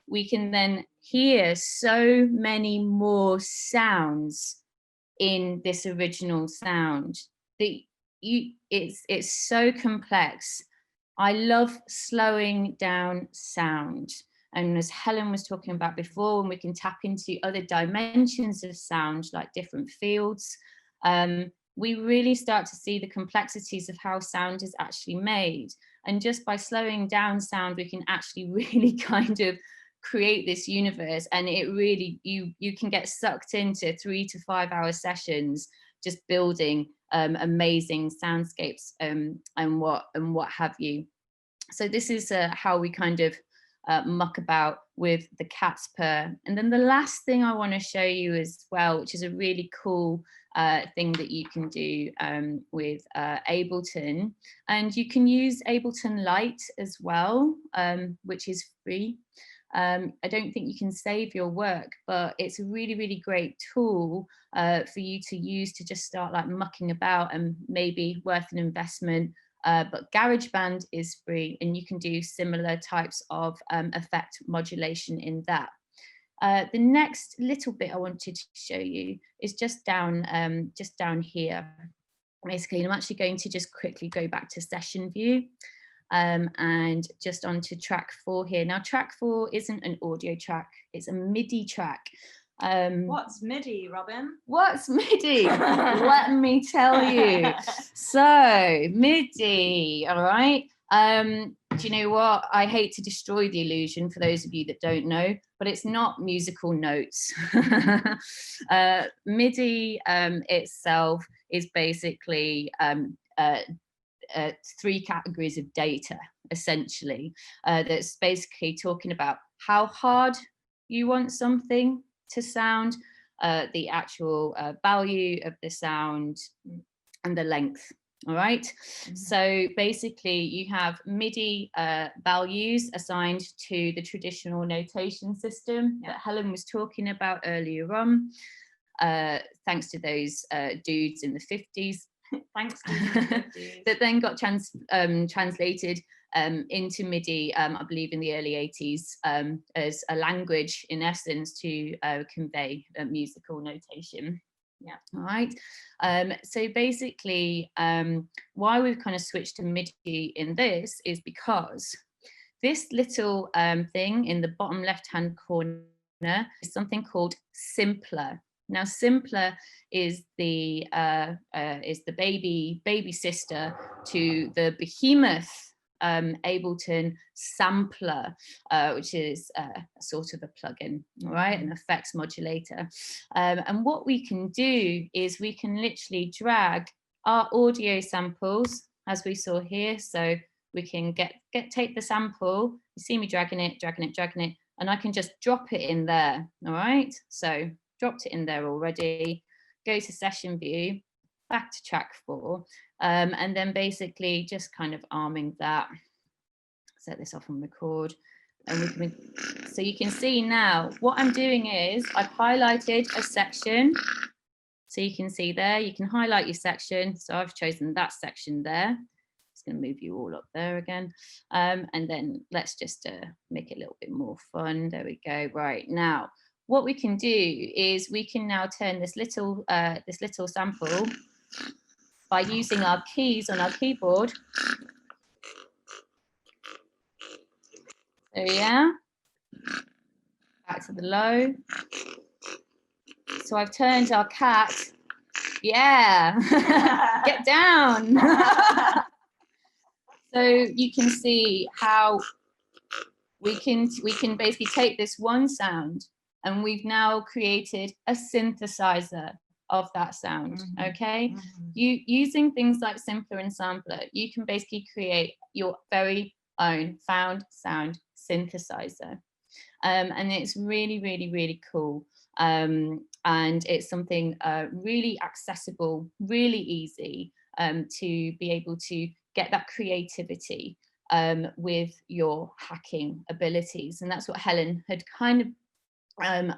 we can then hear so many more sounds in this original sound. It's so complex. I love slowing down sound. And as Helen was talking about before, when we can tap into other dimensions of sound, like different fields, we really start to see the complexities of how sound is actually made. And just by slowing down sound, we can actually really kind of create this universe, and it really, you can get sucked into 3 to 5 hour sessions just building amazing soundscapes and what have you. So this is how we kind of muck about with the cat's purr. And then the last thing I want to show you as well, which is a really cool thing that you can do with Ableton, and you can use Ableton Lite as well, which is free. I don't think you can save your work, but it's a really, really great tool for you to use to just start like mucking about, and maybe worth an investment. But GarageBand is free, and you can do similar types of effect modulation in that. The next little bit I wanted to show you is just down here. Basically, I'm actually going to just quickly go back to session view. And just onto track 4 here. Now, track 4 isn't an audio track, it's a MIDI track. What's MIDI, Robyn? What's MIDI? Let me tell you. So, MIDI, all right. Do you know what? I hate to destroy the illusion for those of you that don't know, but it's not musical notes. MIDI itself is basically 3 categories of data, essentially, that's basically talking about how hard you want something to sound, the actual value of the sound, and the length. All right. Mm-hmm. So basically you have MIDI values assigned to the traditional notation system that Helen was talking about earlier on, thanks to those dudes in the 50s. Thanks to that then got translated into MIDI, I believe in the early 80s, as a language in essence to convey musical notation. Yeah. All right. So basically, why we've kind of switched to MIDI in this is because this little thing in the bottom left-hand corner is something called Simpler. Now, Simpler is the baby sister to the behemoth Ableton sampler, which is sort of a plugin, all right, an effects modulator. And what we can do is we can literally drag our audio samples, as we saw here. So we can take the sample. You see me dragging it, and I can just drop it in there. All right. So dropped it in there already. Go to session view, back to track 4, and then basically just kind of arming that. Set this off on record, and so you can see now what I'm doing is I've highlighted a section. So you can see there, you can highlight your section. So I've chosen that section there. It's going to move you all up there again, and then let's just make it a little bit more fun. There we go. Right now, what we can do is we can now turn this little sample by using our keys on our keyboard. So yeah, back to the low. So I've turned our cat. Yeah, get down. So you can see how we can basically take this one sound and we've now created a synthesizer of that sound. Okay, you using things like Simpler and Sampler, you can basically create your very own found sound synthesizer, and it's really cool, and it's something really accessible, really easy, to be able to get that creativity with your hacking abilities. And that's what Helen had kind of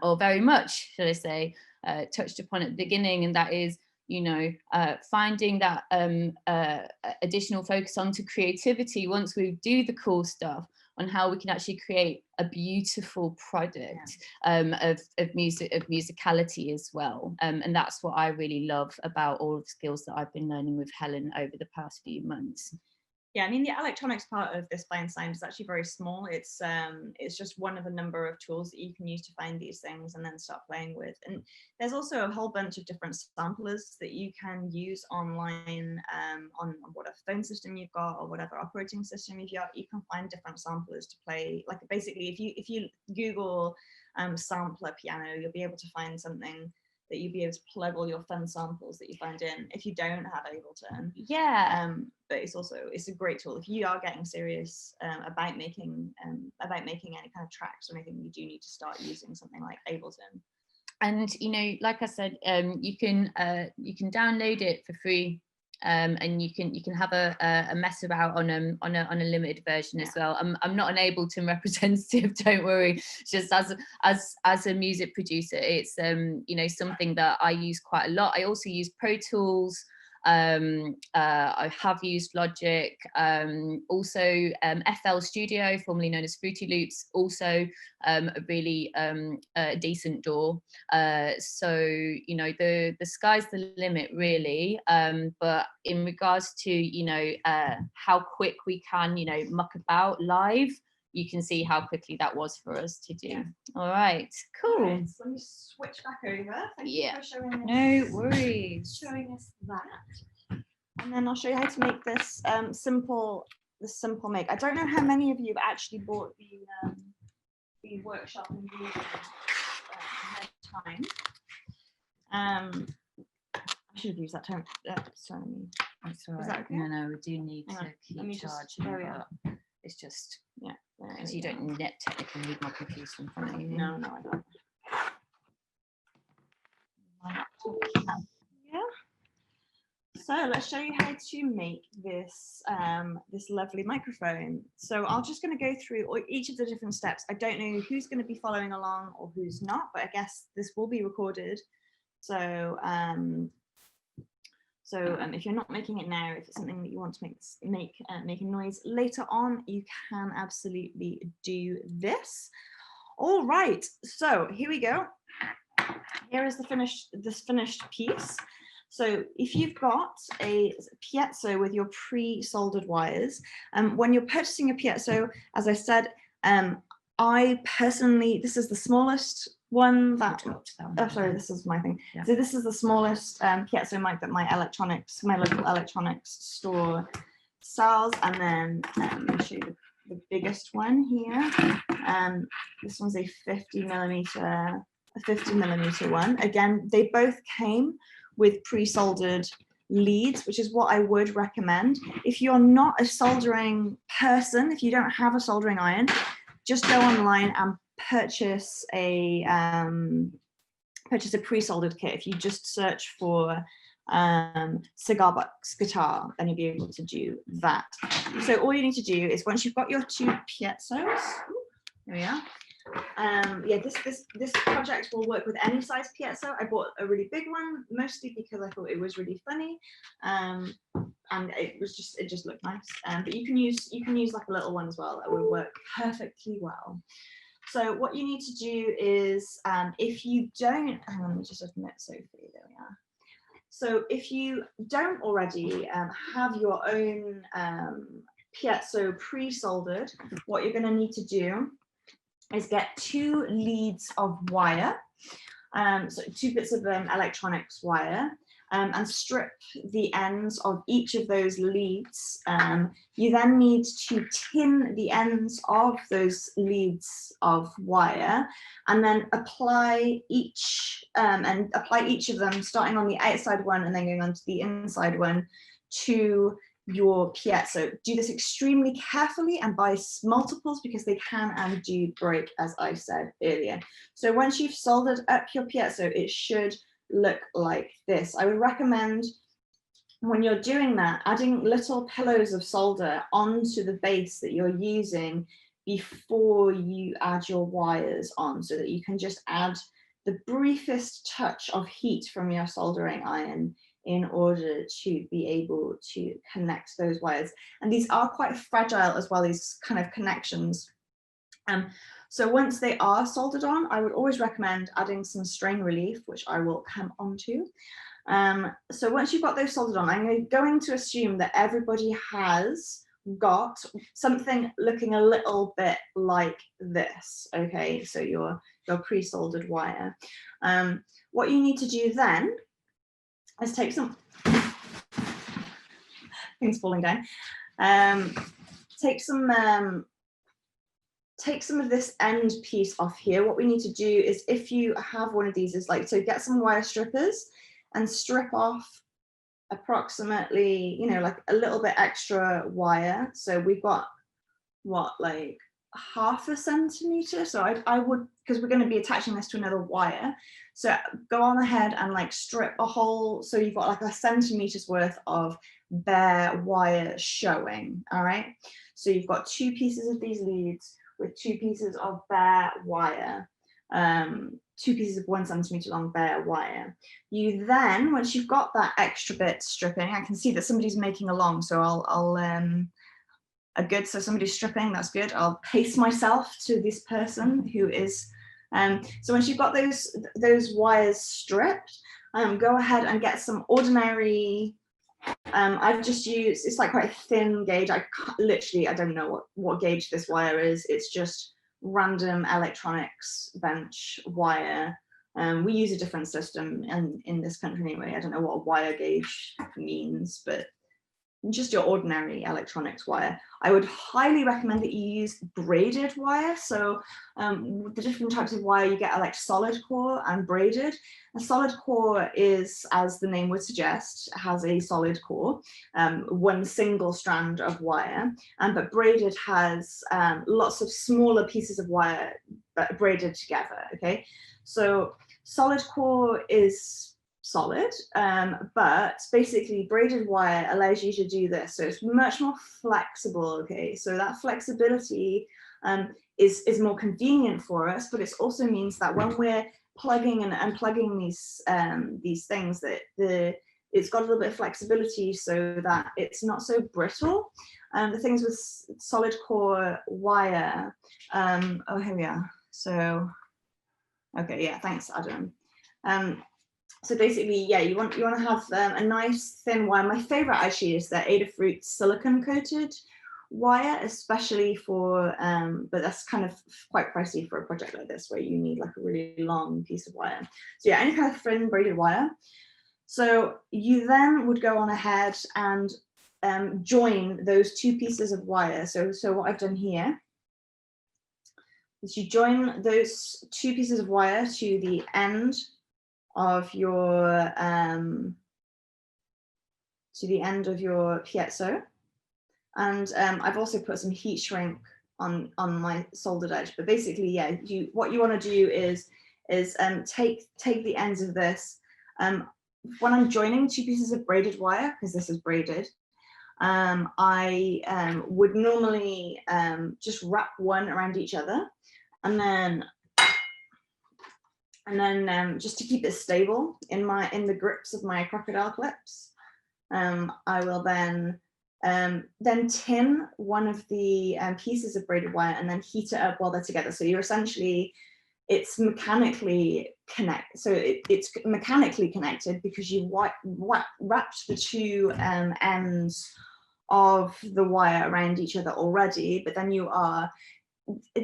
or very much, should I say, touched upon at the beginning, and that is, you know, finding that additional focus onto creativity once we do the cool stuff, on how we can actually create a beautiful product of musicality as well. And that's what I really love about all of the skills that I've been learning with Helen over the past few months. Yeah, I mean, the electronics part of this Find Sound is actually very small. It's just one of a number of tools that you can use to find these things and then start playing with. And there's also a whole bunch of different samplers that you can use online on whatever phone system you've got or whatever operating system you've got. You can find different samplers to play. Like basically, if you Google sampler piano, you'll be able to find something that you'd be able to plug all your fun samples that you find in if you don't have Ableton. Yeah. But it's a great tool if you are getting serious about making any kind of tracks or anything. You do need to start using something like Ableton. And you know, like I said, you can download it for free, and you can have a mess about on a limited version as well. I'm not an Ableton representative, don't worry. Just as a music producer, it's you know, something that I use quite a lot. I also use Pro Tools. I have used Logic, also FL Studio, formerly known as Fruity Loops, also a really decent DAW. So you know, the sky's the limit really, but in regards to, you know, how quick we can, you know, muck about live, you can see how quickly that was for us to do. Yeah. All right, cool. Right, so let me switch back over. Thank you for showing us. No worries. Showing us that. And then I'll show you how to make this simple make. I don't know how many of you have actually bought the workshop and ahead of time. I should have used that term. Sorry. That's all right. Is that okay? No, we do need to keep charging. There we are. It's just, yeah, because you don't technically need my computer in front of you. No, I don't. Yeah. So let's show you how to make this this lovely microphone. So I'm just going to go through each of the different steps. I don't know who's going to be following along or who's not, but I guess this will be recorded. So if you're not making it now, if it's something that you want to make a noise later on, you can absolutely do this. All right, so here we go. Here is this finished piece. So if you've got a piezo with your pre-soldered wires, when you're purchasing a piezo, as I said, I personally, this is the smallest one that, oh sorry, this is my thing. Yeah. So this is the smallest piezo mic that my local electronics store sells. And then I'll show you the biggest one here. This one's a 50 millimeter one. Again, they both came with pre-soldered leads, which is what I would recommend. If you're not a soldering person, if you don't have a soldering iron, just go online and purchase a pre-soldered kit. If you just search for cigar box guitar, then you'll be able to do that. So all you need to do is, once you've got your two piezos, there we are. Yeah, this project will work with any size piezo. I bought a really big one, mostly because I thought it was really funny, and it just looked nice. But you can use like a little one as well. That would work perfectly well. So what you need to do is, if you don't, hang on, let me just open it, Sophie, there we are. So if you don't already have your own piezo pre-soldered, what you're going to need to do is get 2 leads of wire, so 2 bits of electronics wire, and strip the ends of each of those leads. You then need to tin the ends of those leads of wire, and then apply each of them, starting on the outside one and then going on to the inside one, to your piezo. Do this extremely carefully and by multiples, because they can and do break, as I said earlier. So once you've soldered up your piezo, it should look like this. I would recommend, when you're doing that, adding little pillows of solder onto the base that you're using before you add your wires on, so that you can just add the briefest touch of heat from your soldering iron in order to be able to connect those wires. And these are quite fragile as well, these kind of connections. So once they are soldered on, I would always recommend adding some strain relief, which I will come on to. So once you've got those soldered on, I'm going to assume that everybody has got something looking a little bit like this. Okay, so your pre-soldered wire. What you need to do then is take some, things falling down, take some of this end piece off here. What we need to do is, if you have one of these, is like, so get some wire strippers and strip off approximately, you know, like a little bit extra wire. So we've got, what, like ½ centimeter. So I would, because we're going to be attaching this to another wire, so go on ahead and like strip a hole, so you've got like 1 centimeter's worth of bare wire showing. All right, so you've got 2 pieces of these leads with 2 pieces of bare wire, 2 pieces of 1 centimeter long bare wire. You then, once you've got that extra bit stripping, I can see that somebody's making along, so I'll good, so somebody's stripping, that's good. I'll pace myself to this person who is, so once you've got those wires stripped, go ahead and get some ordinary, I've just used, it's like quite a thin gauge. I don't know what gauge this wire is. It's just random electronics bench wire. We use a different system in this country anyway. I don't know what a wire gauge means, but just your ordinary electronics wire. I would highly recommend that you use braided wire. So the different types of wire you get are like solid core and braided. A solid core is, as the name would suggest, has a solid core, one single strand of wire, but braided has lots of smaller pieces of wire braided together. Okay, so solid core is solid, but basically braided wire allows you to do this, so it's much more flexible. Okay, so that flexibility is more convenient for us, but it also means that when we're plugging and unplugging these things, that it's got a little bit of flexibility so that it's not so brittle. The things with solid core wire, oh, here we are. So okay, yeah, thanks, Adam. So basically, yeah, you want to have a nice thin wire. My favorite actually is the Adafruit silicone coated wire, especially for, but that's kind of quite pricey for a project like this where you need like a really long piece of wire. So yeah, any kind of thin braided wire. So you then would go on ahead and join those 2 pieces of wire. So what I've done here is you join those 2 pieces of wire to the end of your piezo, and I've also put some heat shrink on my soldered edge. But basically, yeah, what you want to do is take the ends of this. When I'm joining 2 pieces of braided wire, because this is braided, I would normally just wrap one around each other, and then just to keep it stable in the grips of my crocodile clips, I will then tin one of the pieces of braided wire and then heat it up while they're together. So you're essentially, it's mechanically it's mechanically connected because you wrapped the 2 ends of the wire around each other already, but then you are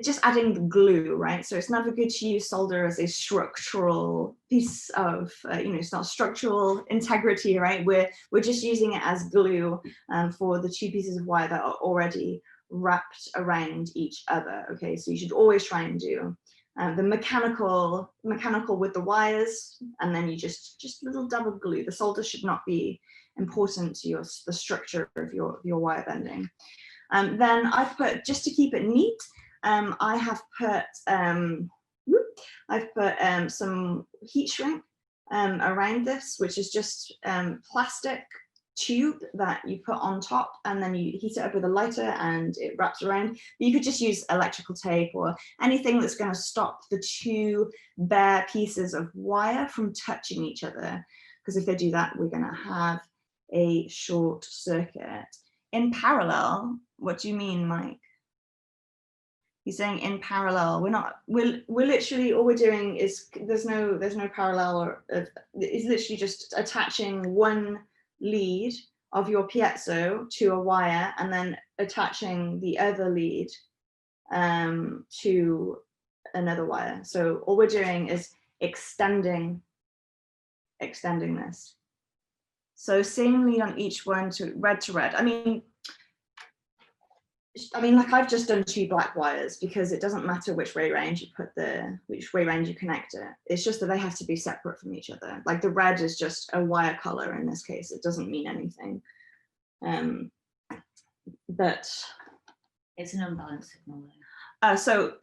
just adding the glue, right? So it's never good to use solder as a structural piece of, it's not structural integrity, right? We're just using it as glue for the two pieces of wire that are already wrapped around each other. Okay, so you should always try and do the mechanical with the wires, and then you just little double glue. The solder should not be important to the structure of your wire bending. Then I've put, just to keep it neat, I've put some heat shrink around this, which is just plastic tube that you put on top, and then you heat it up with a lighter and it wraps around. You could just use electrical tape or anything that's going to stop the two bare pieces of wire from touching each other, because if they do that, we're going to have a short circuit. In parallel, what do you mean, Mike? He's saying in parallel. We're literally, all we're doing is, there's no parallel, or it's literally just attaching one lead of your piezo to a wire and then attaching the other lead to another wire. So all we're doing is extending this. So same lead on each one to red. I mean, like I've just done 2 black wires because it doesn't matter which way round you connect it. It's just that they have to be separate from each other. Like the red is just a wire color in this case. It doesn't mean anything. But it's an unbalanced signal. So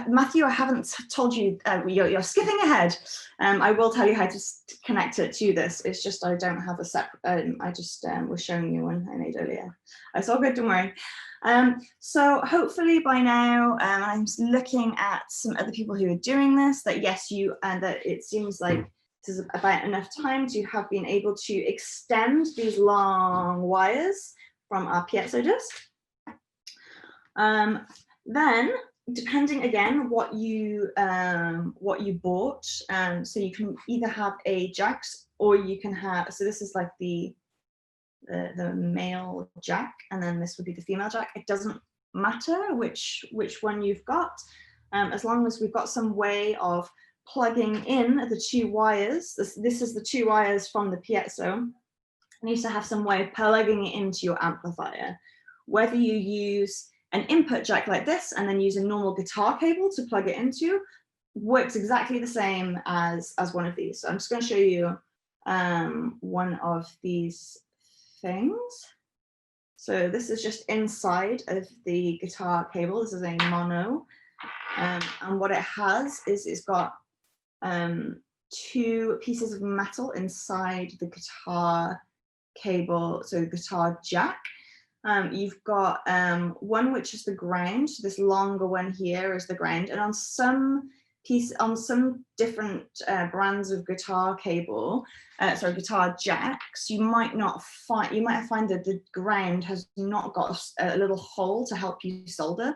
Matthew, I haven't told you, you're skipping ahead. I will tell you how to connect it to this. It's just I don't have a separate, I just was showing you one I made earlier. It's all good, don't worry. So hopefully by now, I'm looking at some other people who are doing this, that yes, that it seems like this is about enough time to have been able to extend these long wires from our piezo disc. Then, depending again what you bought, so you can either have a jacks, or you can have, so this is like the male jack, and then this would be the female jack. It doesn't matter which one you've got, as long as we've got some way of plugging in the 2 wires. This is the 2 wires from the piezo. It needs to have some way of plugging it into your amplifier. Whether you use an input jack like this and then use a normal guitar cable to plug it into, works exactly the same as one of these. So I'm just going to show you one of these things. So this is just inside of the guitar cable. This is a mono, and what it has is it's got 2 pieces of metal inside the guitar cable, so guitar jack. You've got one which is the ground, so this longer one here is the ground, and on some different brands of guitar cable, guitar jacks, you might find that the ground has not got a little hole to help you solder,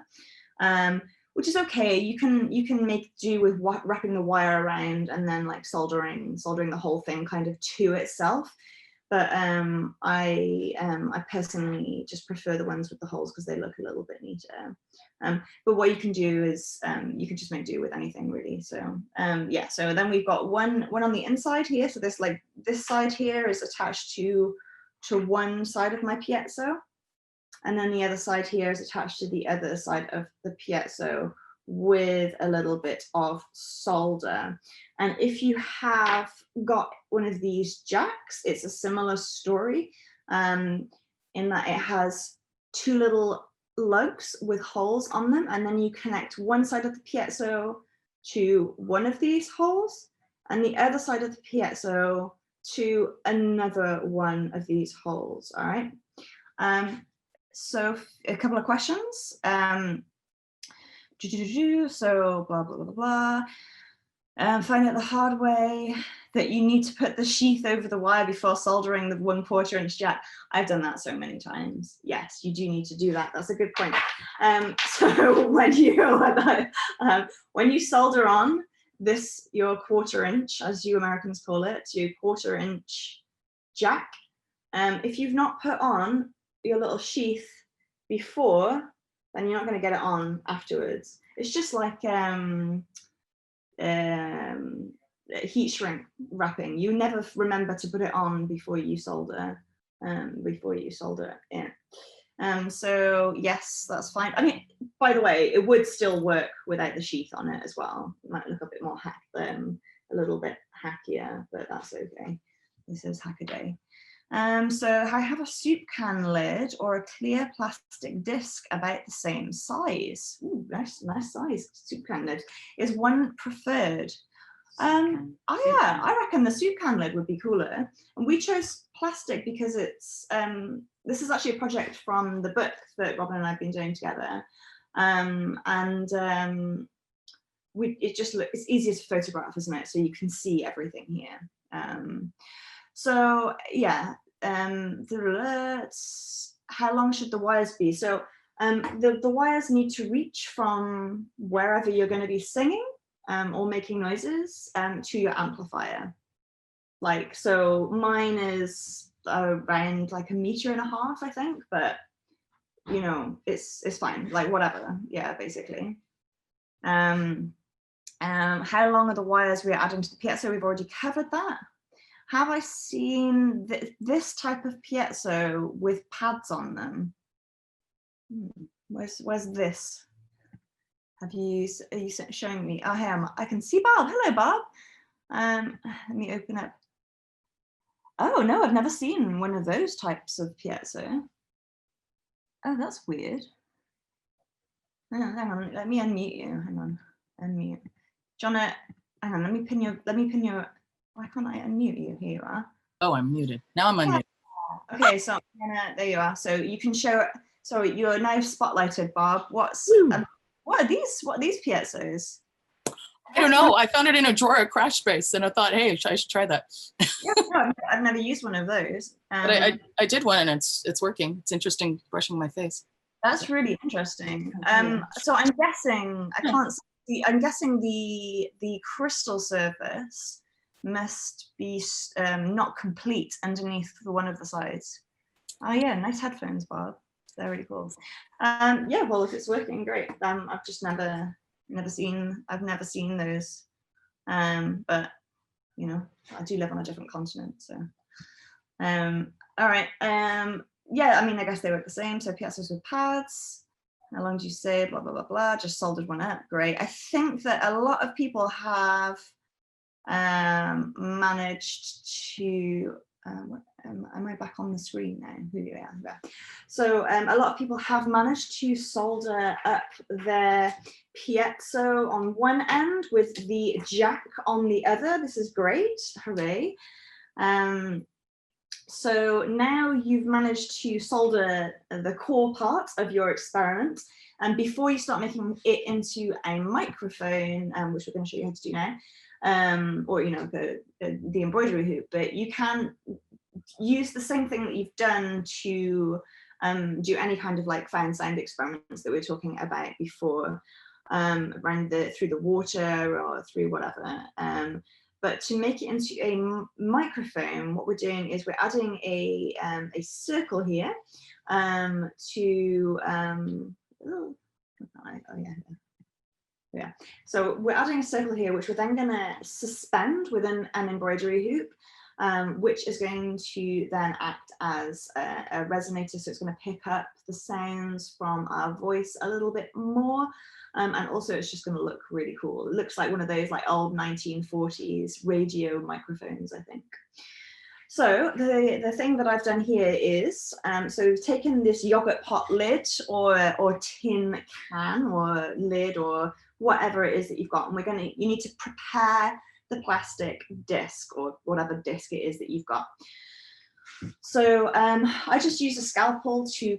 which is okay. You can make do with wrapping the wire around and then like soldering the whole thing kind of to itself. But I personally just prefer the ones with the holes because they look a little bit neater. But what you can do is you can just make do with anything really. So yeah, so then we've got one on the inside here. So this side here is attached to one side of my piezo, and then the other side here is attached to the other side of the piezo with a little bit of solder. And if you have got one of these jacks, it's a similar story in that it has 2 little lugs with holes on them, and then you connect one side of the piezo to one of these holes and the other side of the piezo to another one of these holes. All right, so a couple of questions. So blah blah blah blah. Find out the hard way that you need to put the sheath over the wire before soldering the 1/4 inch jack. I've done that so many times. Yes, you do need to do that. That's a good point. So when you solder on this, your 1/4 inch, as you Americans call it, your 1/4 inch jack, if you've not put on your little sheath before, then you're not going to get it on afterwards. It's just like heat shrink wrapping. You never remember to put it on before you solder it in. So yes, that's fine. I mean, by the way, it would still work without the sheath on it as well. It might look a bit more a little bit hackier, but that's okay. This is Hackaday. So I have a soup can lid or a clear plastic disc about the same size. Ooh, nice size. Soup can lid. Is one preferred? Oh yeah, I reckon the soup can lid would be cooler. And we chose plastic because it's this is actually a project from the book that Robyn and I've been doing together. It's easier to photograph, isn't it? So you can see everything here. So yeah, how long should the wires be? So the wires need to reach from wherever you're going to be singing or making noises to your amplifier. Like, so mine is around like 1.5 meters, I think, but you know, it's fine, like whatever. Yeah, basically. How long are the wires we're adding to the piezo? We've already covered that. Have I seen this type of piezo with pads on them? Where's this? Are you showing me? Oh, here I can see Bob. Hello, Bob. Let me open up. Oh no, I've never seen one of those types of piezo. Oh, that's weird. Hang on, let me unmute you. Hang on, unmute. Jonna, hang on, let me pin your. Why can't I unmute you? Here you are. Oh, I'm muted. Now I'm unmuted. Okay, so there you are. So you can show. So you're now spotlighted, Bob. What are these? What are these piezos? I don't know. I found it in a drawer at Crash Space, and I thought, hey, I should try that. Yeah, no, I've never used one of those. But I did one, and it's working. It's interesting brushing my face. That's really interesting. So I'm guessing I can't see. I'm guessing the crystal surface must be not complete underneath one of the sides. Oh yeah, nice headphones, Bob. They're really cool. Yeah, well, if it's working, great. I've just never seen those. But you know, I do live on a different continent, so. All right. Yeah, I mean, I guess they work the same. So piezos with pads. How long do you say? Blah blah blah blah. Just soldered one up. Great. I think that a lot of people have managed to. Am I back on the screen now? Yeah. So a lot of people have managed to solder up their piezo on one end with the jack on the other. This is great. Hooray. So now you've managed to solder the core part of your experiment. And before you start making it into a microphone, which we're going to show you how to do now, or, you know, the embroidery hoop, but you can use the same thing that you've done to do any kind of like found sound experiments that we were talking about before, around through the water or through whatever. But to make it into a microphone, what we're doing is we're adding a circle here So we're adding a circle here, which we're then going to suspend within an embroidery hoop, which is going to then act as a resonator. So it's going to pick up the sounds from our voice a little bit more. And also it's just going to look really cool. It looks like one of those like old 1940s radio microphones, I think. So the thing that I've done here is, so we've taken this yogurt pot lid or tin can or lid or whatever it is that you've got, and you need to prepare the plastic disc or whatever disc it is that you've got. So I just use a scalpel to,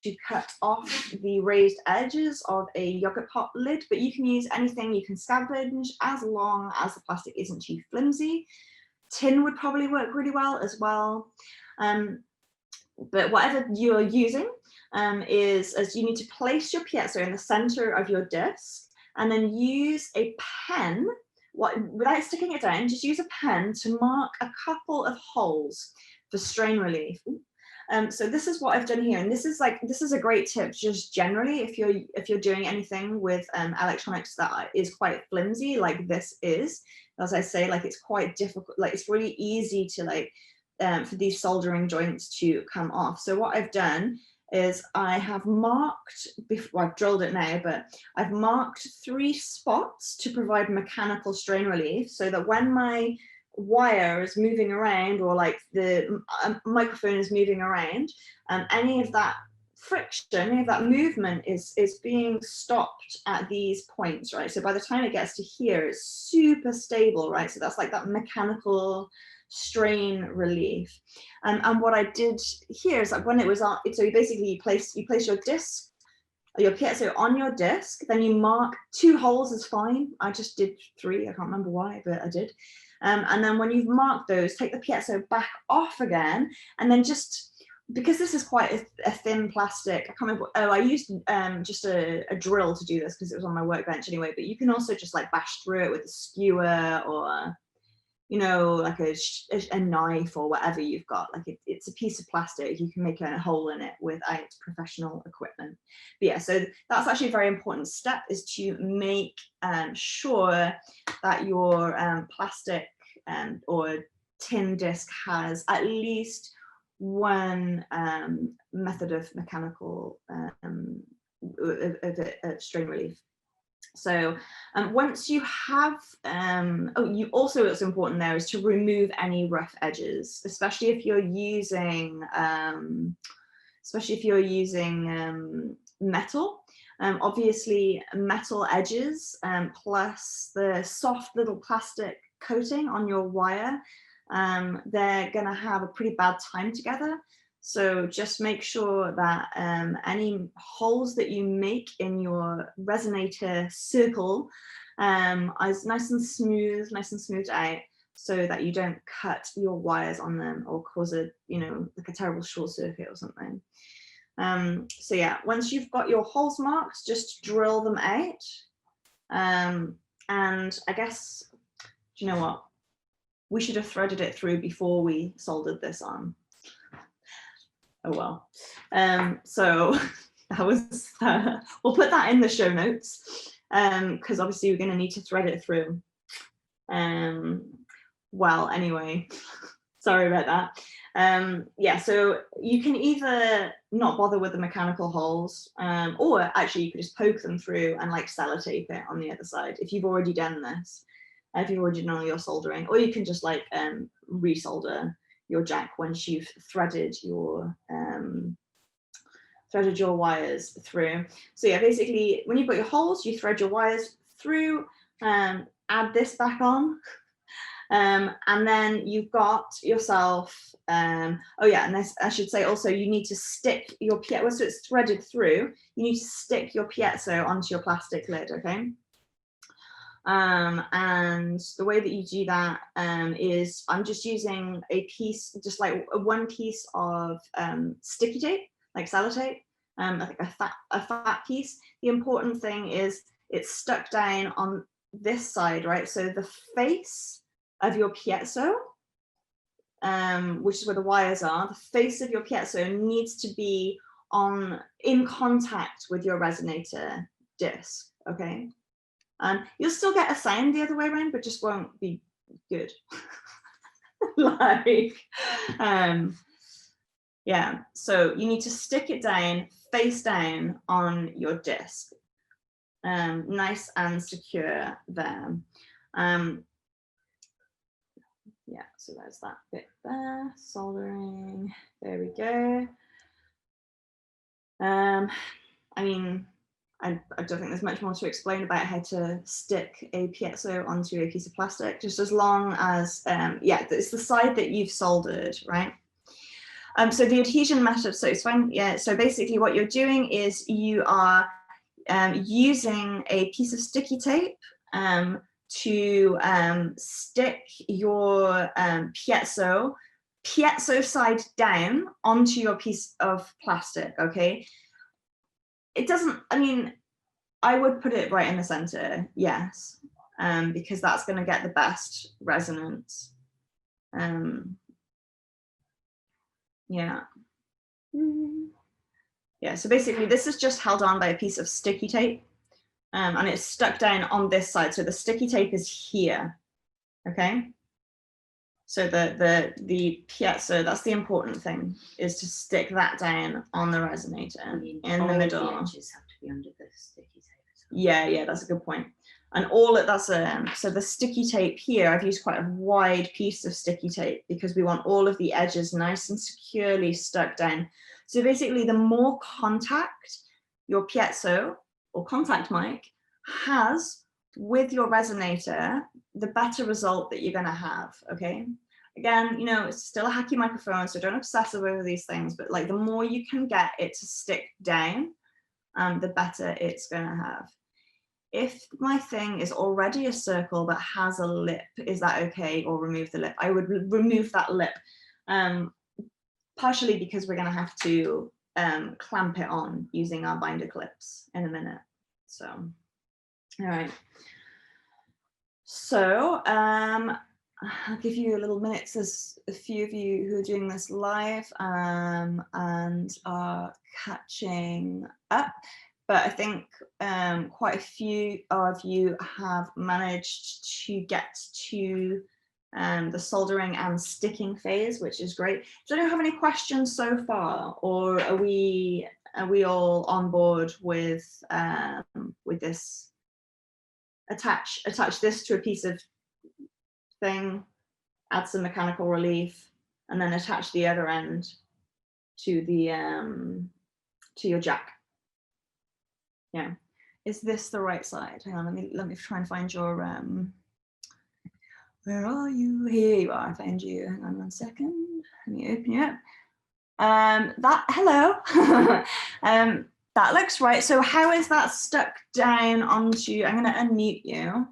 to cut off the raised edges of a yogurt pot lid, but you can use anything. You can scavenge as long as the plastic isn't too flimsy. Tin would probably work really well as well. But whatever you're using is you need to place your piezo in the center of your disc and then use a pen, without sticking it down, just use a pen to mark a couple of holes for strain relief. So this is what I've done here, and this is a great tip just generally if you're doing anything with electronics that is quite flimsy, like this is. As I say, like it's quite difficult, like it's really easy to like for these soldering joints to come off. So what I've done is I have marked, before I've drilled it now, but I've marked 3 spots to provide mechanical strain relief, so that when my wire is moving around, or like the microphone is moving around, any of that friction, any of that movement is being stopped at these points, right? So by the time it gets to here, it's super stable, right? So that's like that mechanical strain relief. And what I did here is like when it was on, so you basically you place your disc, your piezo on your disc, then you mark 2 holes is fine. I just did 3, I can't remember why, but I did. And then when you've marked those, take the piezo back off again, and then just, because this is quite a thin plastic, I can't remember, I used just a drill to do this because it was on my workbench anyway, but you can also just like bash through it with a skewer, or you know, like a knife or whatever you've got. Like it's a piece of plastic, you can make a hole in it without professional equipment. But yeah, so that's actually a very important step, is to make sure that your plastic or tin disc has at least one method of mechanical strain relief. So once you have, you also, what's important there is to remove any rough edges, especially if you're using, metal. Obviously, metal edges plus the soft little plastic coating on your wire, they're gonna have a pretty bad time together. So just make sure that any holes that you make in your resonator circle is nice and smoothed out, so that you don't cut your wires on them or cause a, you know, like a terrible short circuit or something. So yeah, once you've got your holes marked, just drill them out. And I guess, do you know what? We should have threaded it through before we soldered this on. Oh well. So that was, we'll put that in the show notes, because obviously we're going to need to thread it through. Well, anyway, sorry about that. Yeah, so you can either not bother with the mechanical holes, or actually you could just poke them through and like sellotape it on the other side if you've already done this, if you've already done all your soldering, or you can just like resolder your jack once you've threaded your wires through. So yeah, basically when you've got your holes, you thread your wires through, add this back on, and then you've got yourself, oh yeah, and this, I should say also, you need to stick your piezo, so it's threaded through, you need to stick your piezo onto your plastic lid, okay? And the way that you do that is I'm just using a piece, just like one piece of sticky tape, like sellotape, I think a fat piece. The important thing is it's stuck down on this side, right? So the face of your piezo, which is where the wires are, the face of your piezo needs to be in contact with your resonator disc, okay? You'll still get a sound the other way around, but just won't be good. Like, yeah, so you need to stick it down, face down on your disc, nice and secure there. Yeah, so there's that bit there, soldering, there we go. I mean, I don't think there's much more to explain about how to stick a piezo onto a piece of plastic, just as long as, yeah, it's the side that you've soldered, right? So the adhesion method, so it's fine, yeah, so basically what you're doing is you are using a piece of sticky tape to stick your piezo side down onto your piece of plastic, okay? It doesn't, I mean, I would put it right in the center, yes, because that's going to get the best resonance. Yeah. Yeah, so basically this is just held on by a piece of sticky tape, and it's stuck down on this side. So the sticky tape is here, okay? So the piezo, that's the important thing, is to stick that down on the resonator in the middle. The edges have to be under the sticky tape. Yeah, that's a good point. And all of that's so the sticky tape here, I've used quite a wide piece of sticky tape because we want all of the edges nice and securely stuck down. So basically, the more contact your piezo or contact mic has with your resonator, the better result that you're going to have. Okay. Again, you know, it's still a hacky microphone, so don't obsess over these things. But like, the more you can get it to stick down, the better it's going to have. If my thing is already a circle that has a lip, is that okay? Or remove the lip? I would remove that lip, partially because we're going to have to clamp it on using our binder clips in a minute. So, all right. So I'll give you a little minute. There's a few of you who are doing this live and are catching up. But I think quite a few of you have managed to get to the soldering and sticking phase, which is great. Do you have any questions so far, or are we all on board with this? Attach this to a piece of thing, add some mechanical relief, and then attach the other end to the to your jack. Yeah, is this the right side? Hang on, let me try and find your where are you? Here you are. I found you. Hang on 1 second. Let me open you up. Hello. That looks right. So how is that stuck down onto? I'm going to unmute you.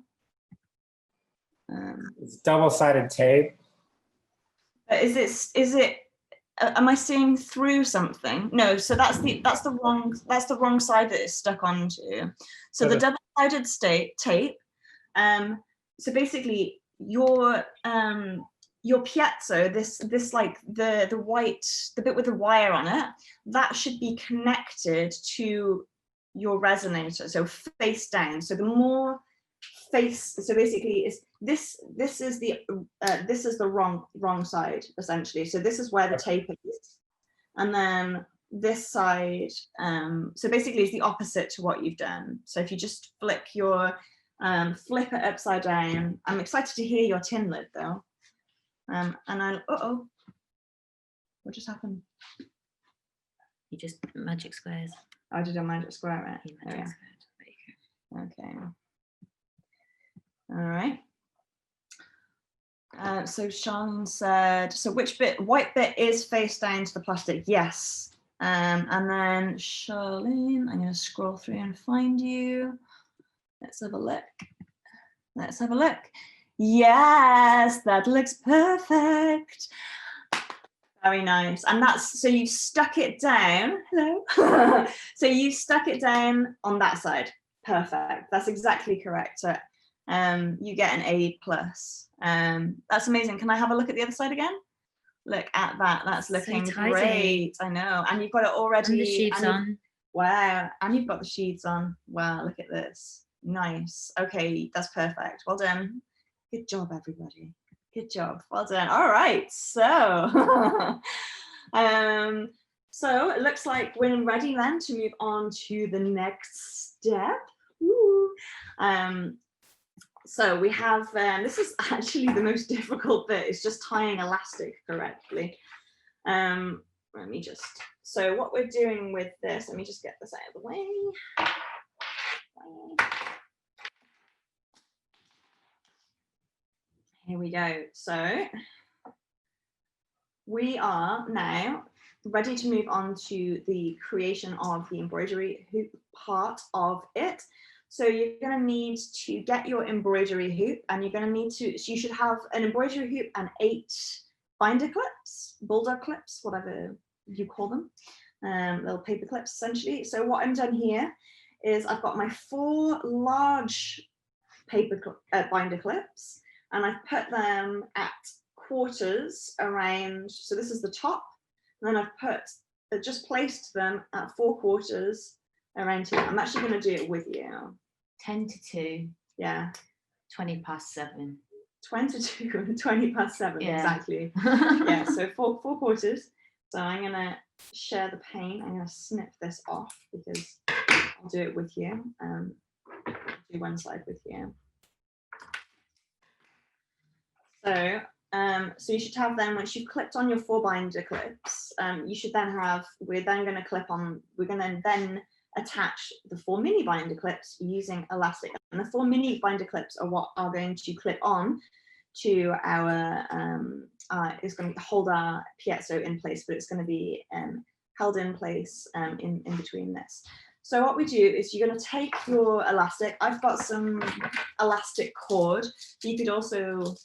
It's double-sided tape. Is it? Am I seeing through something? No. So that's the wrong side that it's stuck onto. So the double-sided tape. So basically, your piezo, this like the white, the bit with the wire on it, that should be connected to your resonator, so face down. So the more face, so basically is this is the wrong side essentially. So this is where the tape is, and then this side, so basically is the opposite to what you've done. So if you just flip it upside down. I'm excited to hear your tin lid though. And I'll, what just happened? You just magic squares. I did a magic square, right? Magic squares. Okay. All right. So Sean said, so which white bit is face down to the plastic? Yes. And then Charlene, I'm going to scroll through and find you. Let's have a look. Let's have a look. Yes, that looks perfect. Very nice. And that's, so you stuck it down. Hello. So you stuck it down on that side. Perfect. That's exactly correct. So you get an A+. That's amazing. Can I have a look at the other side again? Look at that. That's looking so great. I know. And you've got it already. And the sheets on. Wow. And you've got the sheets on. Wow. Look at this. Nice. Okay. That's perfect. Well done. Good job, everybody. Good job. Well done. All right. So, so it looks like we're ready then to move on to the next step. Woo. So we have, this is actually the most difficult bit. It's just tying elastic correctly. Let me just, so what we're doing with this, let me just get this out of the way. Here we go. So we are now ready to move on to the creation of the embroidery hoop part of it. So you're going to need to get your embroidery hoop, and you're going to need to, so you should have an embroidery hoop and 8 binder clips, bulldog clips, whatever you call them, little paper clips essentially. So what I'm done here is I've got my 4 large paper binder clips, and I've put them at quarters around, so this is the top, and then I've put just placed them at 4/4 around here. I'm actually going to do it with you. 10 to 2. Yeah. 20 past 7. 20 to 2 and 20 past 7, Yeah. exactly. Yeah, so 4/4. So I'm going to share the pane. I'm going to snip this off because I'll do it with you. Do one side with you. So you should have then, once you've clipped on your 4 binder clips, you should then have, we're then going to then attach the 4 mini binder clips using elastic. And the 4 mini binder clips are what are going to clip on to our, is going to hold our piezo in place, but it's going to be held in place in between this. So what we do is you're going to take your elastic. I've got some elastic cord. You could also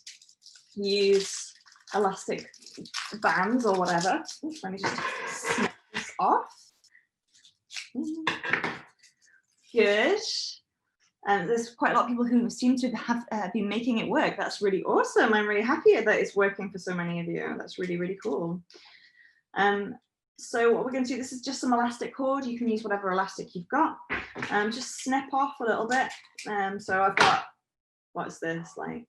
use elastic bands or whatever. Ooh, let me just snip this off. Good. There's quite a lot of people who seem to have been making it work. That's really awesome. I'm really happy that it's working for so many of you. That's really, really cool. So what we're going to do, this is just some elastic cord. You can use whatever elastic you've got. Just snip off a little bit. So I've got, what's this, like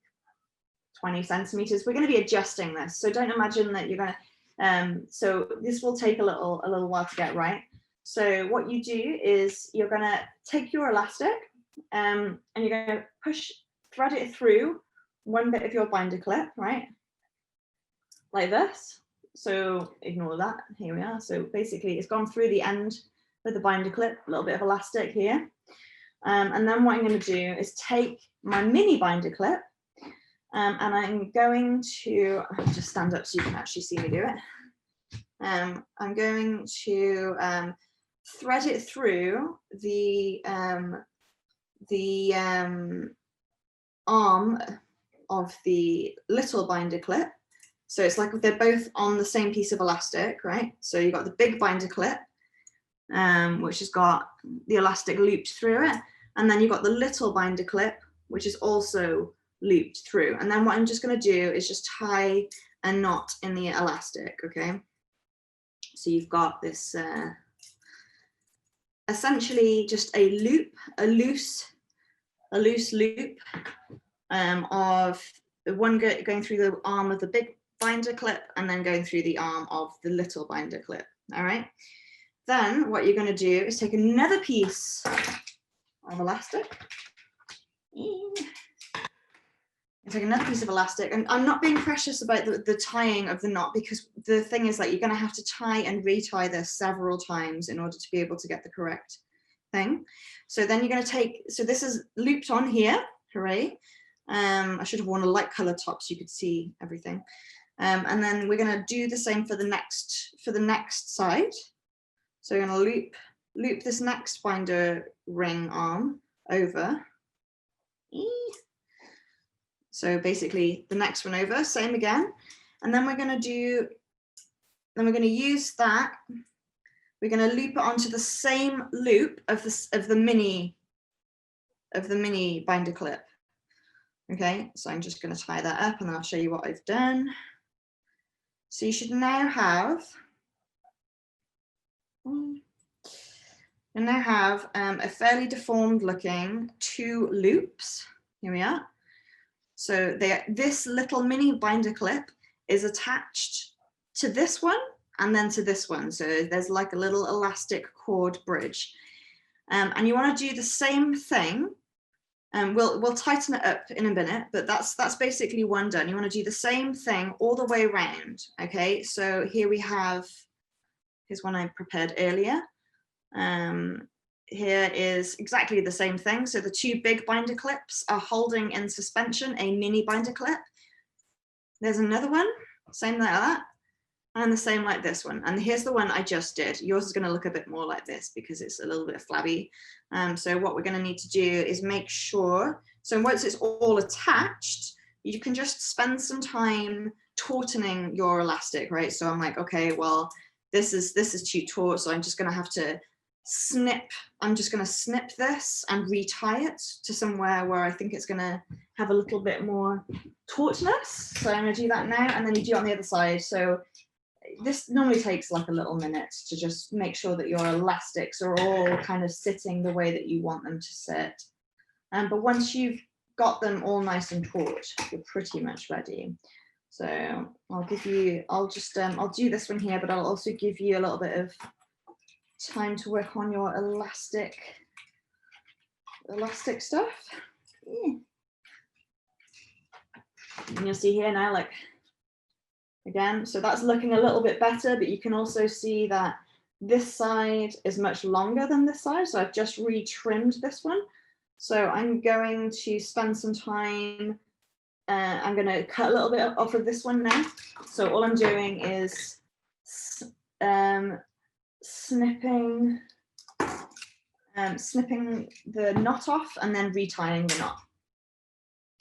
20 centimeters. We're going to be adjusting this. So don't imagine that you're going to, so this will take a little while to get right. So what you do is you're going to take your elastic and you're going to thread it through one bit of your binder clip, right? Like this. So ignore that, here we are. So basically it's gone through the end of the binder clip, a little bit of elastic here. And then what I'm going to do is take my mini binder clip and I'm going to, I'll just stand up so you can actually see me do it. I'm going to thread it through the arm of the little binder clip. So it's like they're both on the same piece of elastic, right? So you've got the big binder clip, which has got the elastic looped through it. And then you've got the little binder clip, which is also looped through. And then what I'm just going to do is just tie a knot in the elastic, okay? So you've got this essentially just a loop, a loose loop of the one going through the arm of the big binder clip and then going through the arm of the little binder clip. All right. Then what you're going to do is take another piece of elastic. Take another piece of elastic, and I'm not being precious about the tying of the knot, because the thing is that you're going to have to tie and retie this several times in order to be able to get the correct thing. So then you're going to take, so this is looped on here, hooray. I should have worn a light color top so you could see everything. And then we're going to do the same for the next side. So we're going to loop this next binder ring arm over. So basically the next one over, same again. And then we're going to use that. We're going to loop it onto the same loop of the mini binder clip. Okay, so I'm just going to tie that up and then I'll show you what I've done. So you should now have, a fairly deformed looking 2 loops. Here we are. So this little mini binder clip is attached to this one and then to this one. So there's like a little elastic cord bridge. And you want to do the same thing. We'll tighten it up in a minute, but that's basically one done. You want to do the same thing all the way around. Okay, so here we have, here's one I prepared earlier. Here is exactly the same thing. So the 2 big binder clips are holding in suspension a mini binder clip. There's another one, same like that, and the same like this one. And here's the one I just did. Yours is going to look a bit more like this because it's a little bit flabby. So what we're going to need to do is make sure, so once it's all attached, you can just spend some time tautening your elastic, right? So I'm like, okay, well, this is too taut, so I'm just going to have to snip. I'm just going to snip this and retie it to somewhere where I think it's going to have a little bit more tautness. So I'm going to do that now, and then you do it on the other side. So this normally takes like a little minute to just make sure that your elastics are all kind of sitting the way that you want them to sit. But once you've got them all nice and taut, you're pretty much ready. So I'll do this one here, but I'll also give you a little bit of time to work on your elastic stuff. Yeah. And you'll see here now, like, again, so that's looking a little bit better, but you can also see that this side is much longer than this side. So I've just retrimmed this one. So I'm going to spend some time, I'm going to cut a little bit off of this one now. So all I'm doing is snipping the knot off and then retying the knot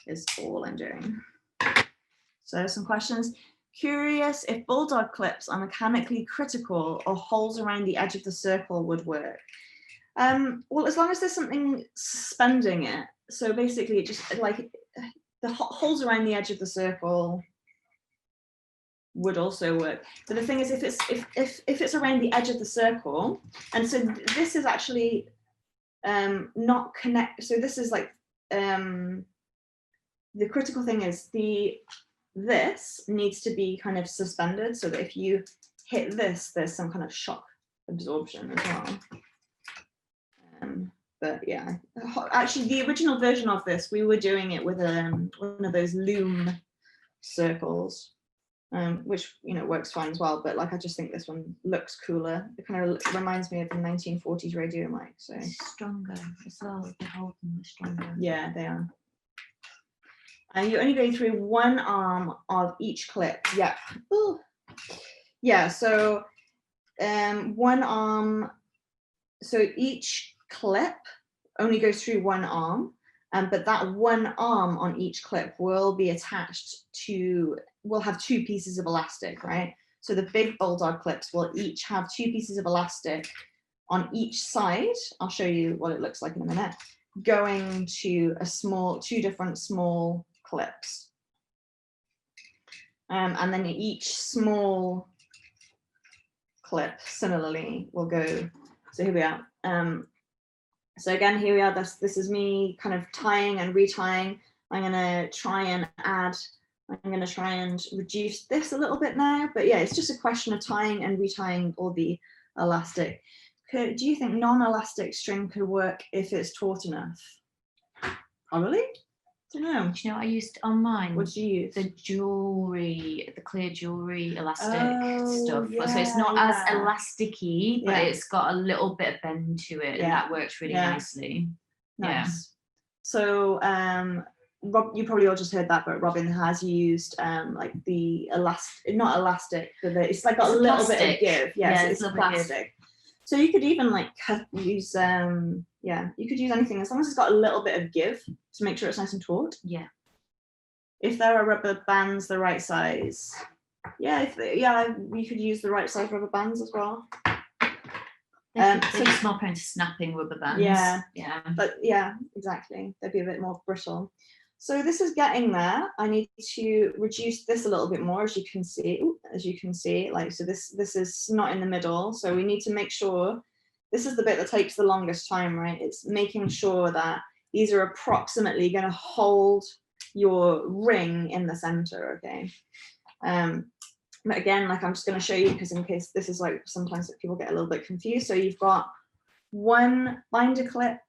is all I'm doing. So some questions. Curious if bulldog clips are mechanically critical or holes around the edge of the circle would work. Well, as long as there's something suspending it. So basically it just like the holes around the edge of the circle would also work. But the thing is, if it's around the edge of the circle, and so this is actually not connect. So this is like the critical thing is this needs to be kind of suspended so that if you hit this, there's some kind of shock absorption as well. But yeah, actually the original version of this, we were doing it with one of those loom circles, which, you know, works fine as well. But like, I just think this one looks cooler. It kind of reminds me of the 1940s radio mic. So Stronger as well. The whole thing is stronger. Yeah, they are. And you're only going through one arm of each clip. Yeah. Ooh. Yeah. So one arm. So each clip only goes through one arm, but that one arm on each clip will be attached to. Will have two pieces of elastic, right? So the big bulldog clips will each have two pieces of elastic on each side. I'll show you what it looks like in a minute. Going to two different small clips. And then each small clip similarly will go. So here we are. So again, here we are. This is me kind of tying and retying. I'm going to try and reduce this a little bit now. But yeah, it's just a question of tying and retying all the elastic. Do you think non-elastic string could work if it's taut enough? Probably. I don't know. Do you know what I used on mine? What did you use? The jewelry, the clear jewelry elastic stuff. Yeah, so it's not as elasticy, but it's got a little bit of bend to it, and that works really nicely. Nice. Yeah. So Rob, you probably all just heard that, but Robyn has used like the not elastic, but it's like got a little bit of give. Yes, it's plastic. So you could even like use you could use anything as long as it's got a little bit of give to make sure it's nice and taut. Yeah. If there are rubber bands the right size, you could use the right size rubber bands as well. They're just more prone to snapping rubber bands. Yeah. But yeah, exactly. They'd be a bit more brittle. So this is getting there. I need to reduce this a little bit more, as you can see. Like, so this is not in the middle. So we need to make sure, this is the bit that takes the longest time, right? It's making sure that these are approximately going to hold your ring in the center, okay? But again, like, I'm just going to show you, because in case this is like, sometimes people get a little bit confused. So you've got one binder clip,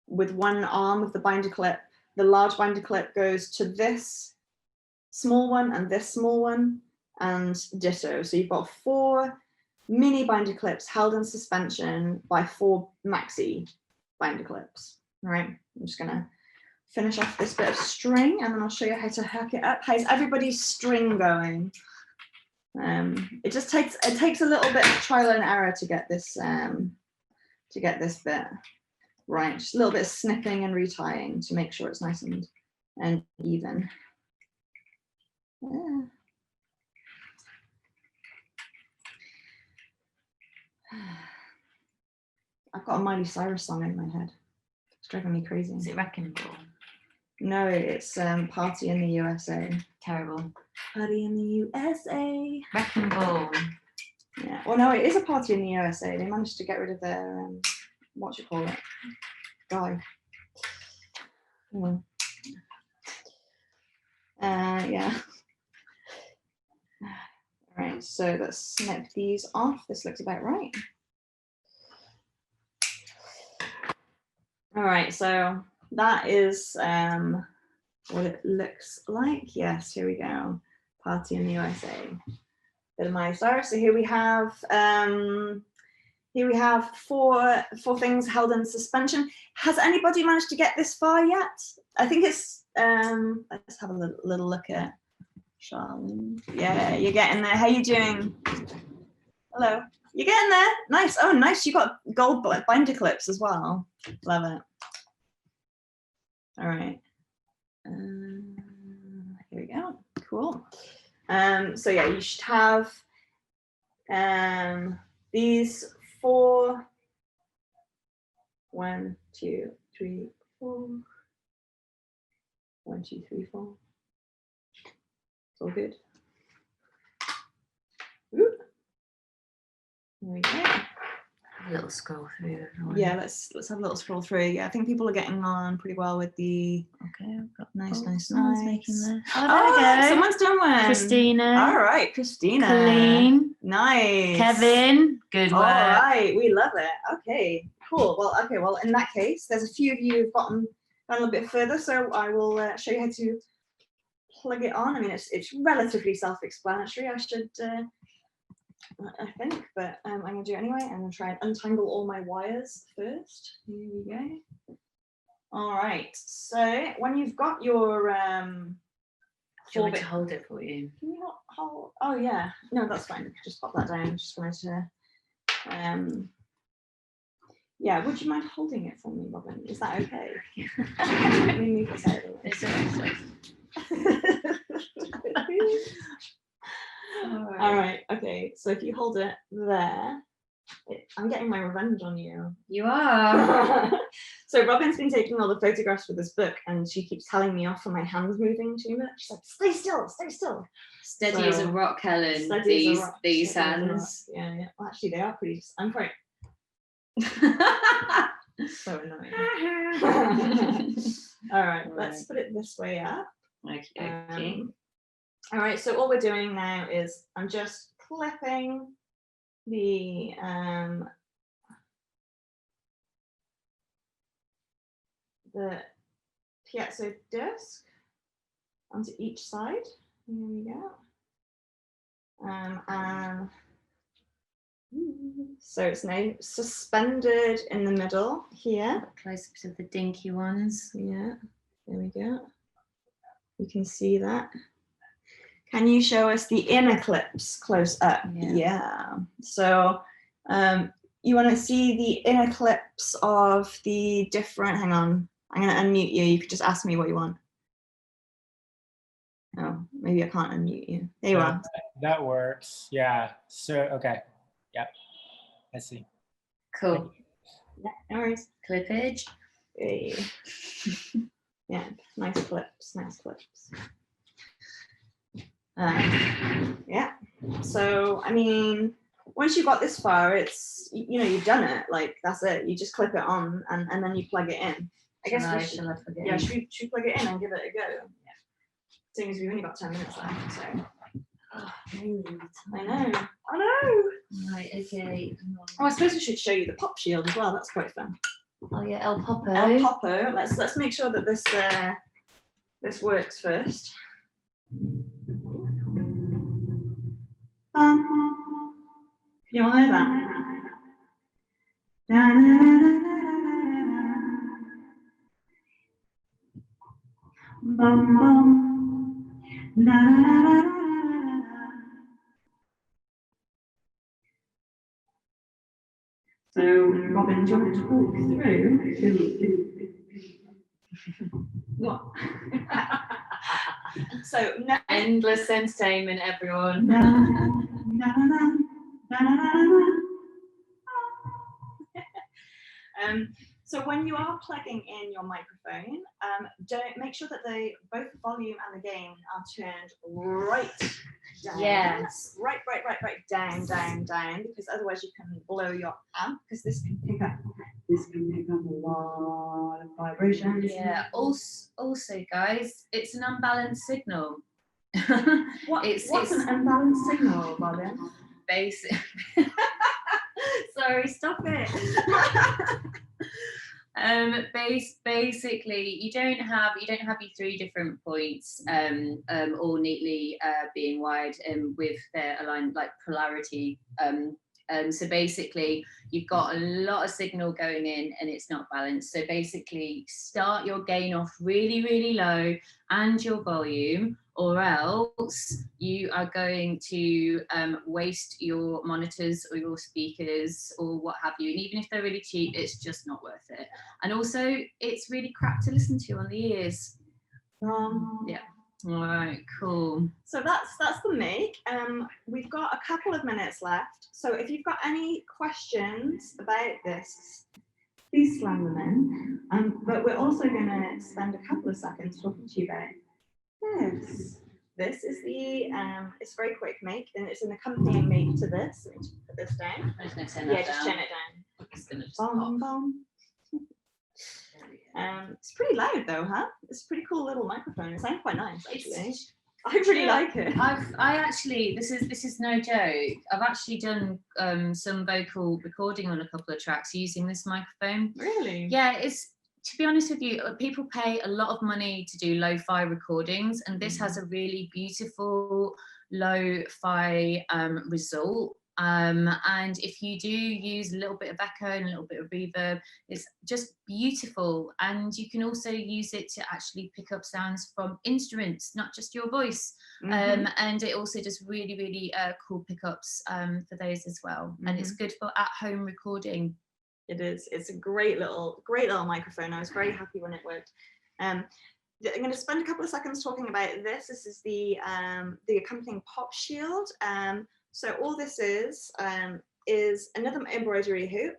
with one arm of the binder clip. The large binder clip goes to this small one and this small one, and ditto. So you've got 4 mini binder clips held in suspension by 4 maxi binder clips. All right, I'm just gonna finish off this bit of string, and then I'll show you how to hook it up. How's everybody's string going? It takes a little bit of trial and error to get this bit right. Just a little bit of snipping and retying to make sure it's nice and even. Yeah. I've got a Miley Cyrus song in my head. It's driving me crazy. Is it Wrecking Ball? No, it's Party in the USA. Terrible. Party in the USA. Wrecking ball. Yeah. Well, no, it is a Party in the USA. They managed to get rid of their what do you call it? Guy. Yeah. All right, so let's snip these off. This looks about right. All right, so that is what it looks like. Yes, here we go. Party in the USA. Bit of my star. So here we have four things held in suspension. Has anybody managed to get this far yet? I think it's let's have a little look at Charlene. Yeah, you're getting there. How you doing? Hello. You're getting there. Nice. Oh, nice. You got gold binder clips as well. Love it. All right. Here we go. Cool. So yeah, you should have these 4. 1, 2, 3, 4. 1, 2, 3, 4. It's all good. Ooh. There we go. A little scroll through. Everyone. Yeah, let's have a little scroll through. Yeah, I think people are getting on pretty well with the. Okay, I've got Nice. someone's making this. Oh, there we go. Someone's done one. Christina. All right, Christina. Colleen. Nice. Kevin. Good work. All right, we love it. Okay, cool. Well, in that case, there's a few of you who've gotten a little bit further, so I will show you how to plug it on. I mean, it's relatively self-explanatory. I think, but I'm going to do it anyway. I'm going to try and untangle all my wires first. Here we go. All right. So when you've got your Do you want me to hold it for you? Can you not hold? Oh yeah. No, that's fine. Just pop that down. Just wanted to. Yeah. Would you mind holding it for me, Robyn? Is that okay? Let me move this out of the way. All right. Okay. So if you hold it there, I'm getting my revenge on you. You are. So Robyn's been taking all the photographs for this book, and she keeps telling me off for my hands moving too much. She's like, "Stay still, stay still." Steady as a rock, Helen. These hands. Yeah. Well, actually, they are pretty. I'm quite. So annoying. All right. Let's put it this way up. Okay. All right, so all we're doing now is I'm just clipping the piezo disc onto each side. Here we go. And so it's now suspended in the middle here. Close-ups of the dinky ones. Yeah, there we go. You can see that. Can you show us the inner clips close up? Yeah. So you want to see the inner clips of the different, hang on, I'm going to unmute you. You could just ask me what you want. Oh, maybe I can't unmute you. There you are. That works. Yeah. So, okay. Yep. I see. Cool. Yeah, no worries. Clippage. Hey. Yeah, nice clips, nice clips. Yeah, so I mean, once you've got this far, it's, you know, you've done it. Like, that's it. You just clip it on and then you plug it in. I guess should we plug it in and give it a go? Yeah. Seeing as we've only got 10 minutes left, so. Oh, I know. Right, okay. Oh, I suppose we should show you the pop shield as well. That's quite fun. Oh yeah, El Popo. El Popo. Let's make sure that this works first. You all know that? Bum, bum. So, Robyn, do you want to walk through? What? So, endless entertainment, everyone. So when you are plugging in your microphone, don't make sure that both the volume and the gain are turned right down. Yes. Right down, because otherwise you can blow your amp, because this can pick up a lot of vibration. Yeah. Also, guys, it's an unbalanced signal. What's an unbalanced signal, Robyn? Basic. Sorry, stop it. Basically, you don't have your 3 different points all neatly being wired with their aligned like polarity. So basically, you've got a lot of signal going in and it's not balanced. So basically, start your gain off really, really low and your volume, or else you are going to waste your monitors or your speakers or what have you. And even if they're really cheap, it's just not worth it. And also, it's really crap to listen to on the ears. Yeah. All right, cool. So that's the make. We've got a couple of minutes left. So if you've got any questions about this, please slam them in. But we're also going to spend a couple of seconds talking to you about this. This is the, it's a very quick make, and it's an accompanying make to this. Let me just put this down. I'm just going to turn that down. Just turn it down. It's going to just Bom, pop. bom. It's pretty loud though, huh? It's a pretty cool little microphone. It sounds quite nice, actually. I really like it. I actually, this is no joke. I've actually done some vocal recording on a couple of tracks using this microphone. Really? Yeah, it's, to be honest with you, people pay a lot of money to do lo-fi recordings, and this has a really beautiful lo-fi result. And if you do use a little bit of echo and a little bit of reverb, it's just beautiful. And you can also use it to actually pick up sounds from instruments, not just your voice. And it also does really, really cool pickups for those as well. And it's good for at-home recording. It is. It's a great little microphone. I was very happy when it worked. I'm going to spend a couple of seconds talking about this. This is the accompanying pop shield. So all this is another embroidery hoop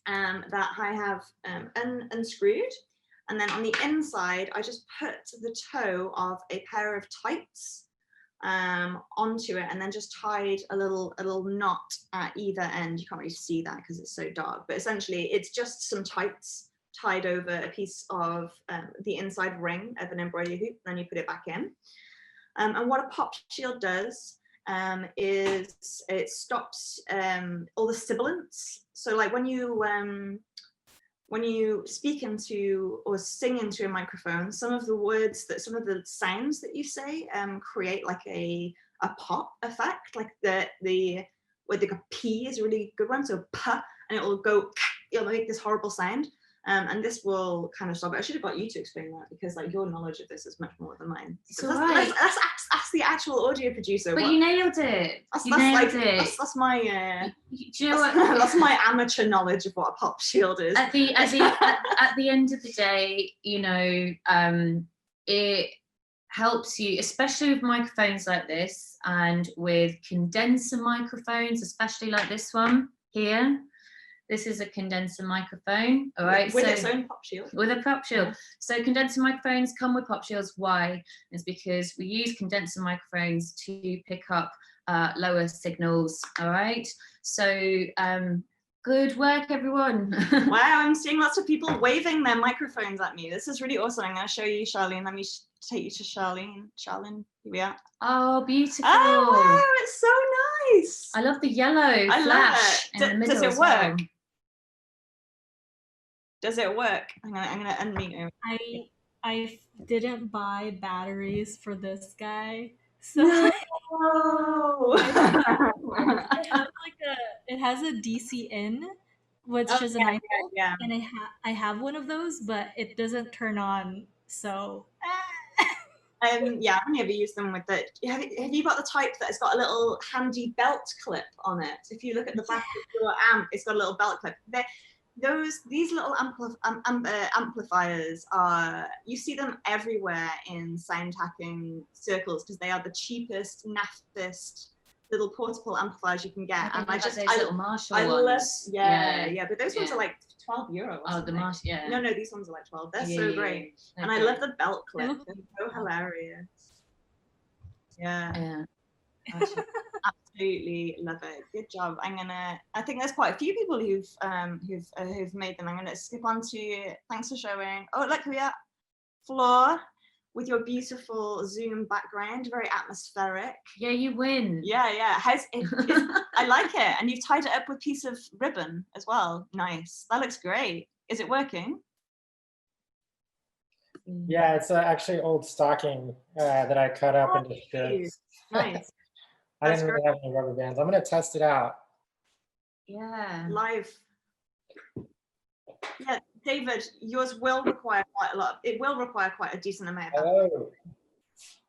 that I have unscrewed. And then on the inside, I just put the toe of a pair of tights onto it, and then just tied a little knot at either end. You can't really see that because it's so dark, but essentially it's just some tights tied over a piece of the inside ring of an embroidery hoop, then you put it back in. And what a pop shield does is it stops all the sibilants. So like when you speak into or sing into a microphone, some of the sounds that you say create like a pop effect, like the P is a really good one. So P, and it'll make this horrible sound. And this will kind of stop it. I should have got you to explain that, because like your knowledge of this is much more than mine. So let's ask the actual audio producer. But you nailed it. That's my do you know what? That's my amateur knowledge of what a pop shield is. At the end of the day, you know, it helps you, especially with microphones like this, and with condenser microphones, especially like this one here. This is a condenser microphone, all right? With its own pop shield. With a pop shield. So condenser microphones come with pop shields. Why? It's because we use condenser microphones to pick up lower signals, all right? So good work, everyone. Wow, I'm seeing lots of people waving their microphones at me. This is really awesome. I'm going to show you Charlene. Let me take you to Charlene. Charlene, here we are. Oh, beautiful. Oh, wow, it's so nice. I love the yellow flash in the middle. Does it work? Does it work? I'm gonna unmute him. I didn't buy batteries for this guy, so no. it has a DC in, which is an iPhone, and I have one of those, but it doesn't turn on. So yeah, I've never used them with it. Have you got the type that has got a little handy belt clip on it? If you look at the back of your amp, it's got a little belt clip. These little amplifiers are, you see them everywhere in sound hacking circles, because they are the cheapest, naffest little portable amplifiers you can get, and I just those little Marshall I ones. love but those ones are like €12. Oh, the Marshall, yeah. No, these ones are like 12. They're so great, and I love the belt clip. They're so hilarious. Yeah. Absolutely love it. Good job. I think there's quite a few people who've made them. I'm gonna skip on to, thanks for showing. Oh, look, we are Flor with your beautiful Zoom background, very atmospheric. Yeah, you win. Yeah. I like it. And you've tied it up with a piece of ribbon as well. Nice. That looks great. Is it working? Yeah, it's actually old stocking that I cut up into strips. Nice. I didn't really have any rubber bands. I'm going to test it out. Yeah. Live. Yeah, David, yours will require quite a lot. It will require quite a decent amount of Oh.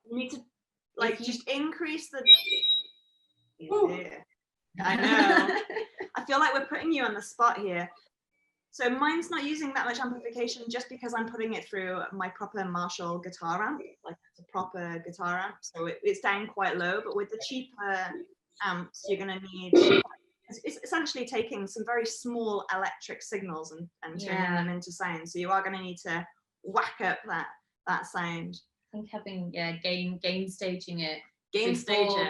You need to just increase the. Yeah. I know. I feel like we're putting you on the spot here. So mine's not using that much amplification just because I'm putting it through my proper Marshall guitar amp, like it's a proper guitar amp. So it's down quite low, but with the cheaper amps, you're going to need, it's essentially taking some very small electric signals and turning them into sound. So you are going to need to whack up that sound. I think having, gain staging it. Before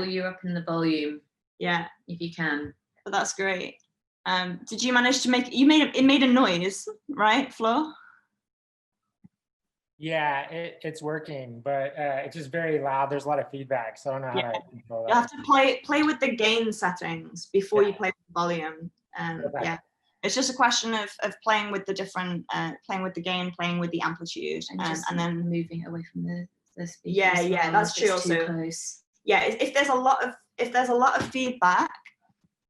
you're up in the volume. Yeah. If you can. But that's great. Did you manage to make it made a noise, right, Flo? Yeah, it's working, but it's just very loud. There's a lot of feedback, so I don't know how to control that. You have to play with the gain settings before you play with the volume. Yeah, it's just a question of playing with the different, playing with the gain, playing with the amplitude, and then moving it away from the speaker. Yeah, that's true. Also, close. Yeah, if there's a lot of feedback.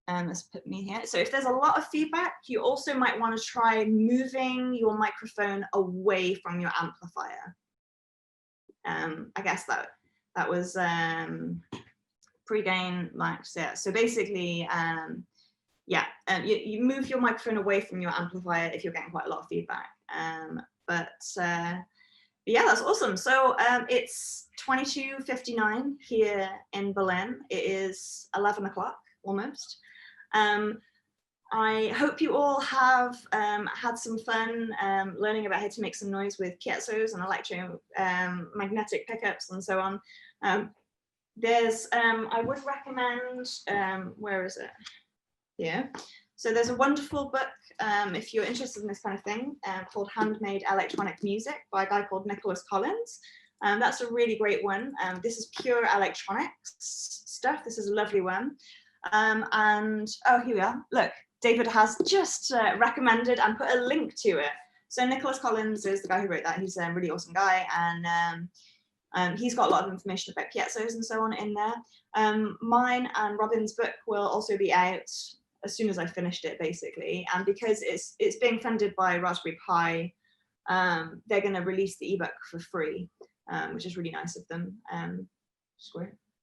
Let's put me here. So if there's a lot of feedback, you also might want to try moving your microphone away from your amplifier. I guess that was pre-gain max. Yeah. So basically, you move your microphone away from your amplifier if you're getting quite a lot of feedback. But yeah, that's awesome. So it's 22:59 here in Berlin. It is 11 o'clock almost. I hope you all have had some fun learning about how to make some noise with piezos and electromagnetic pickups and so on. I would recommend, where is it? Yeah. So there's a wonderful book, if you're interested in this kind of thing, called Handmade Electronic Music by a guy called Nicholas Collins. That's a really great one. This is pure electronics stuff. This is a lovely one. And here we are. Look, David has just recommended and put a link to it. So Nicholas Collins is the guy who wrote that. He's a really awesome guy, and he's got a lot of information about piezos and so on in there. Mine and Robyn's book will also be out as soon as I finished it, basically. And because it's being funded by Raspberry Pi, they're going to release the ebook for free, which is really nice of them.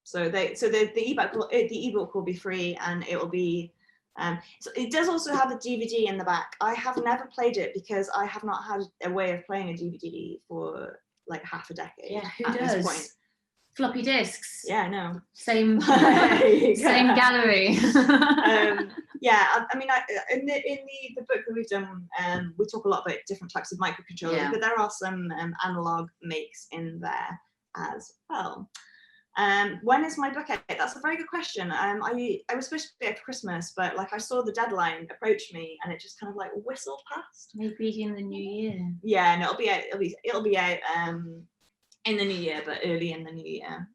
So the ebook will be free, and it will be. So it does also have a DVD in the back. I have never played it because I have not had a way of playing a DVD for like half a decade. Yeah, who does? This point. Floppy disks. Yeah, no. Same gallery. Yeah, I mean, in the book that we've done, we talk a lot about different types of microcontrollers, but there are some analog makes in there as well. When is my book out? That's a very good question. I was supposed to be out for Christmas, but like I saw the deadline approach me, and it just kind of like whistled past. Maybe in the new year. Yeah, no, it'll be out in the new year, but early in the new year.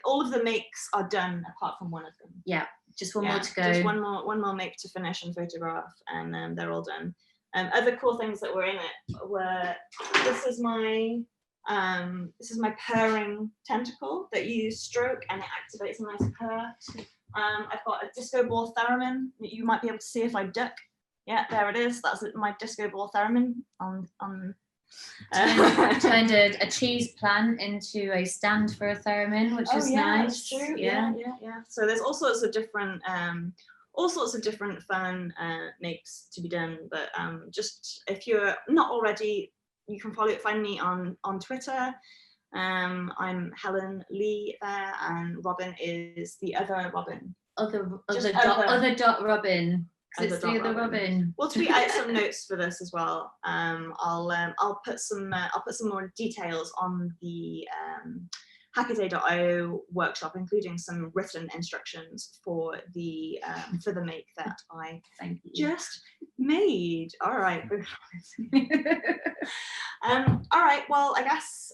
All of the makes are done apart from one of them. Yeah, just one more to go. Just one more make to finish and photograph, and they're all done. Other cool things that were in it were this is my purring tentacle that you stroke and it activates a nice purr. I've got a disco ball theremin that you might be able to see if I duck. Yeah, there it is. That's my disco ball theremin on. Turned a cheese plant into a stand for a theremin, which is nice. That's true. Yeah. So there's all sorts of different fun makes to be done. But just if you're not already, you can find me on Twitter. I'm Helen Leigh there, and Robyn is the other Robyn. Other Just dot Robyn. Because it's the other Robyn. We'll tweet out some notes for this as well. I'll put some more details on the Hackaday.io workshop, including some written instructions for the make that I just made. All right. All right. Well, I guess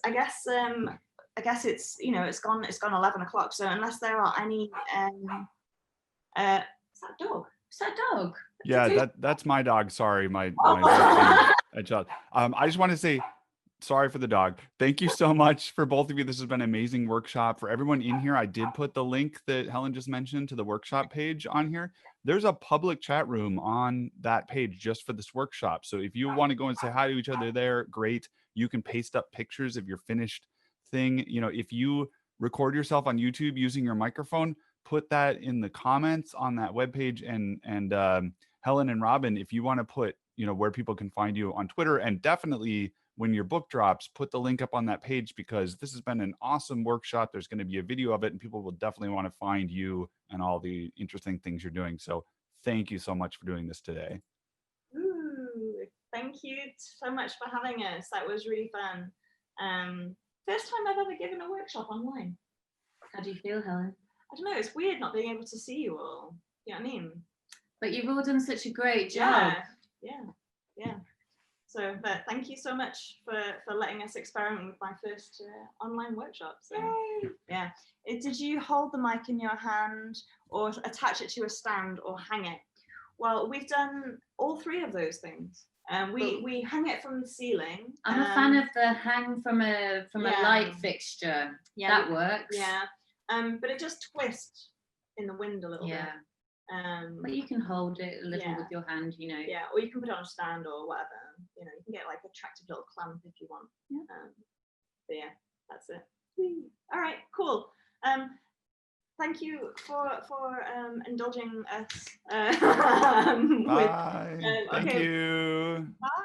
it's it's gone 11 o'clock. So unless there are any is that dog? Is that dog? Yeah, that's my dog. Sorry, my child. I just want to say sorry for the dog. Thank you so much for both of you. This has been an amazing workshop. For everyone in here, I did put the link that Helen just mentioned to the workshop page on here. There's a public chat room on that page just for this workshop. So if you want to go and say hi to each other there, great. You can paste up pictures of your finished thing. If you record yourself on YouTube using your microphone, put that in the comments on that webpage. And Helen and Robyn, if you want to put, where people can find you on Twitter, and definitely when your book drops, put the link up on that page, because this has been an awesome workshop. There's going to be a video of it, and people will definitely want to find you and all the interesting things you're doing. So thank you so much for doing this today. Ooh, thank you so much for having us. That was really fun. First time I've ever given a workshop online. How do you feel, Helen? I don't know, it's weird not being able to see you all. You know what I mean? But you've all done such a great job. Yeah. So, but thank you so much for letting us experiment with my first online workshop. So, yeah. Did you hold the mic in your hand, or attach it to a stand, or hang it? Well, we've done all three of those things. We hung it from the ceiling. I'm a fan of the hang from a light fixture. Yeah, that works. Yeah. But it just twists in the wind a little bit. But you can hold it a little with your hand, Yeah, or you can put it on a stand or whatever. You can get like a attractive little clamp if you want. Yeah. But yeah, that's it. All right, cool. Thank you for indulging us. Bye. Thank you. Bye.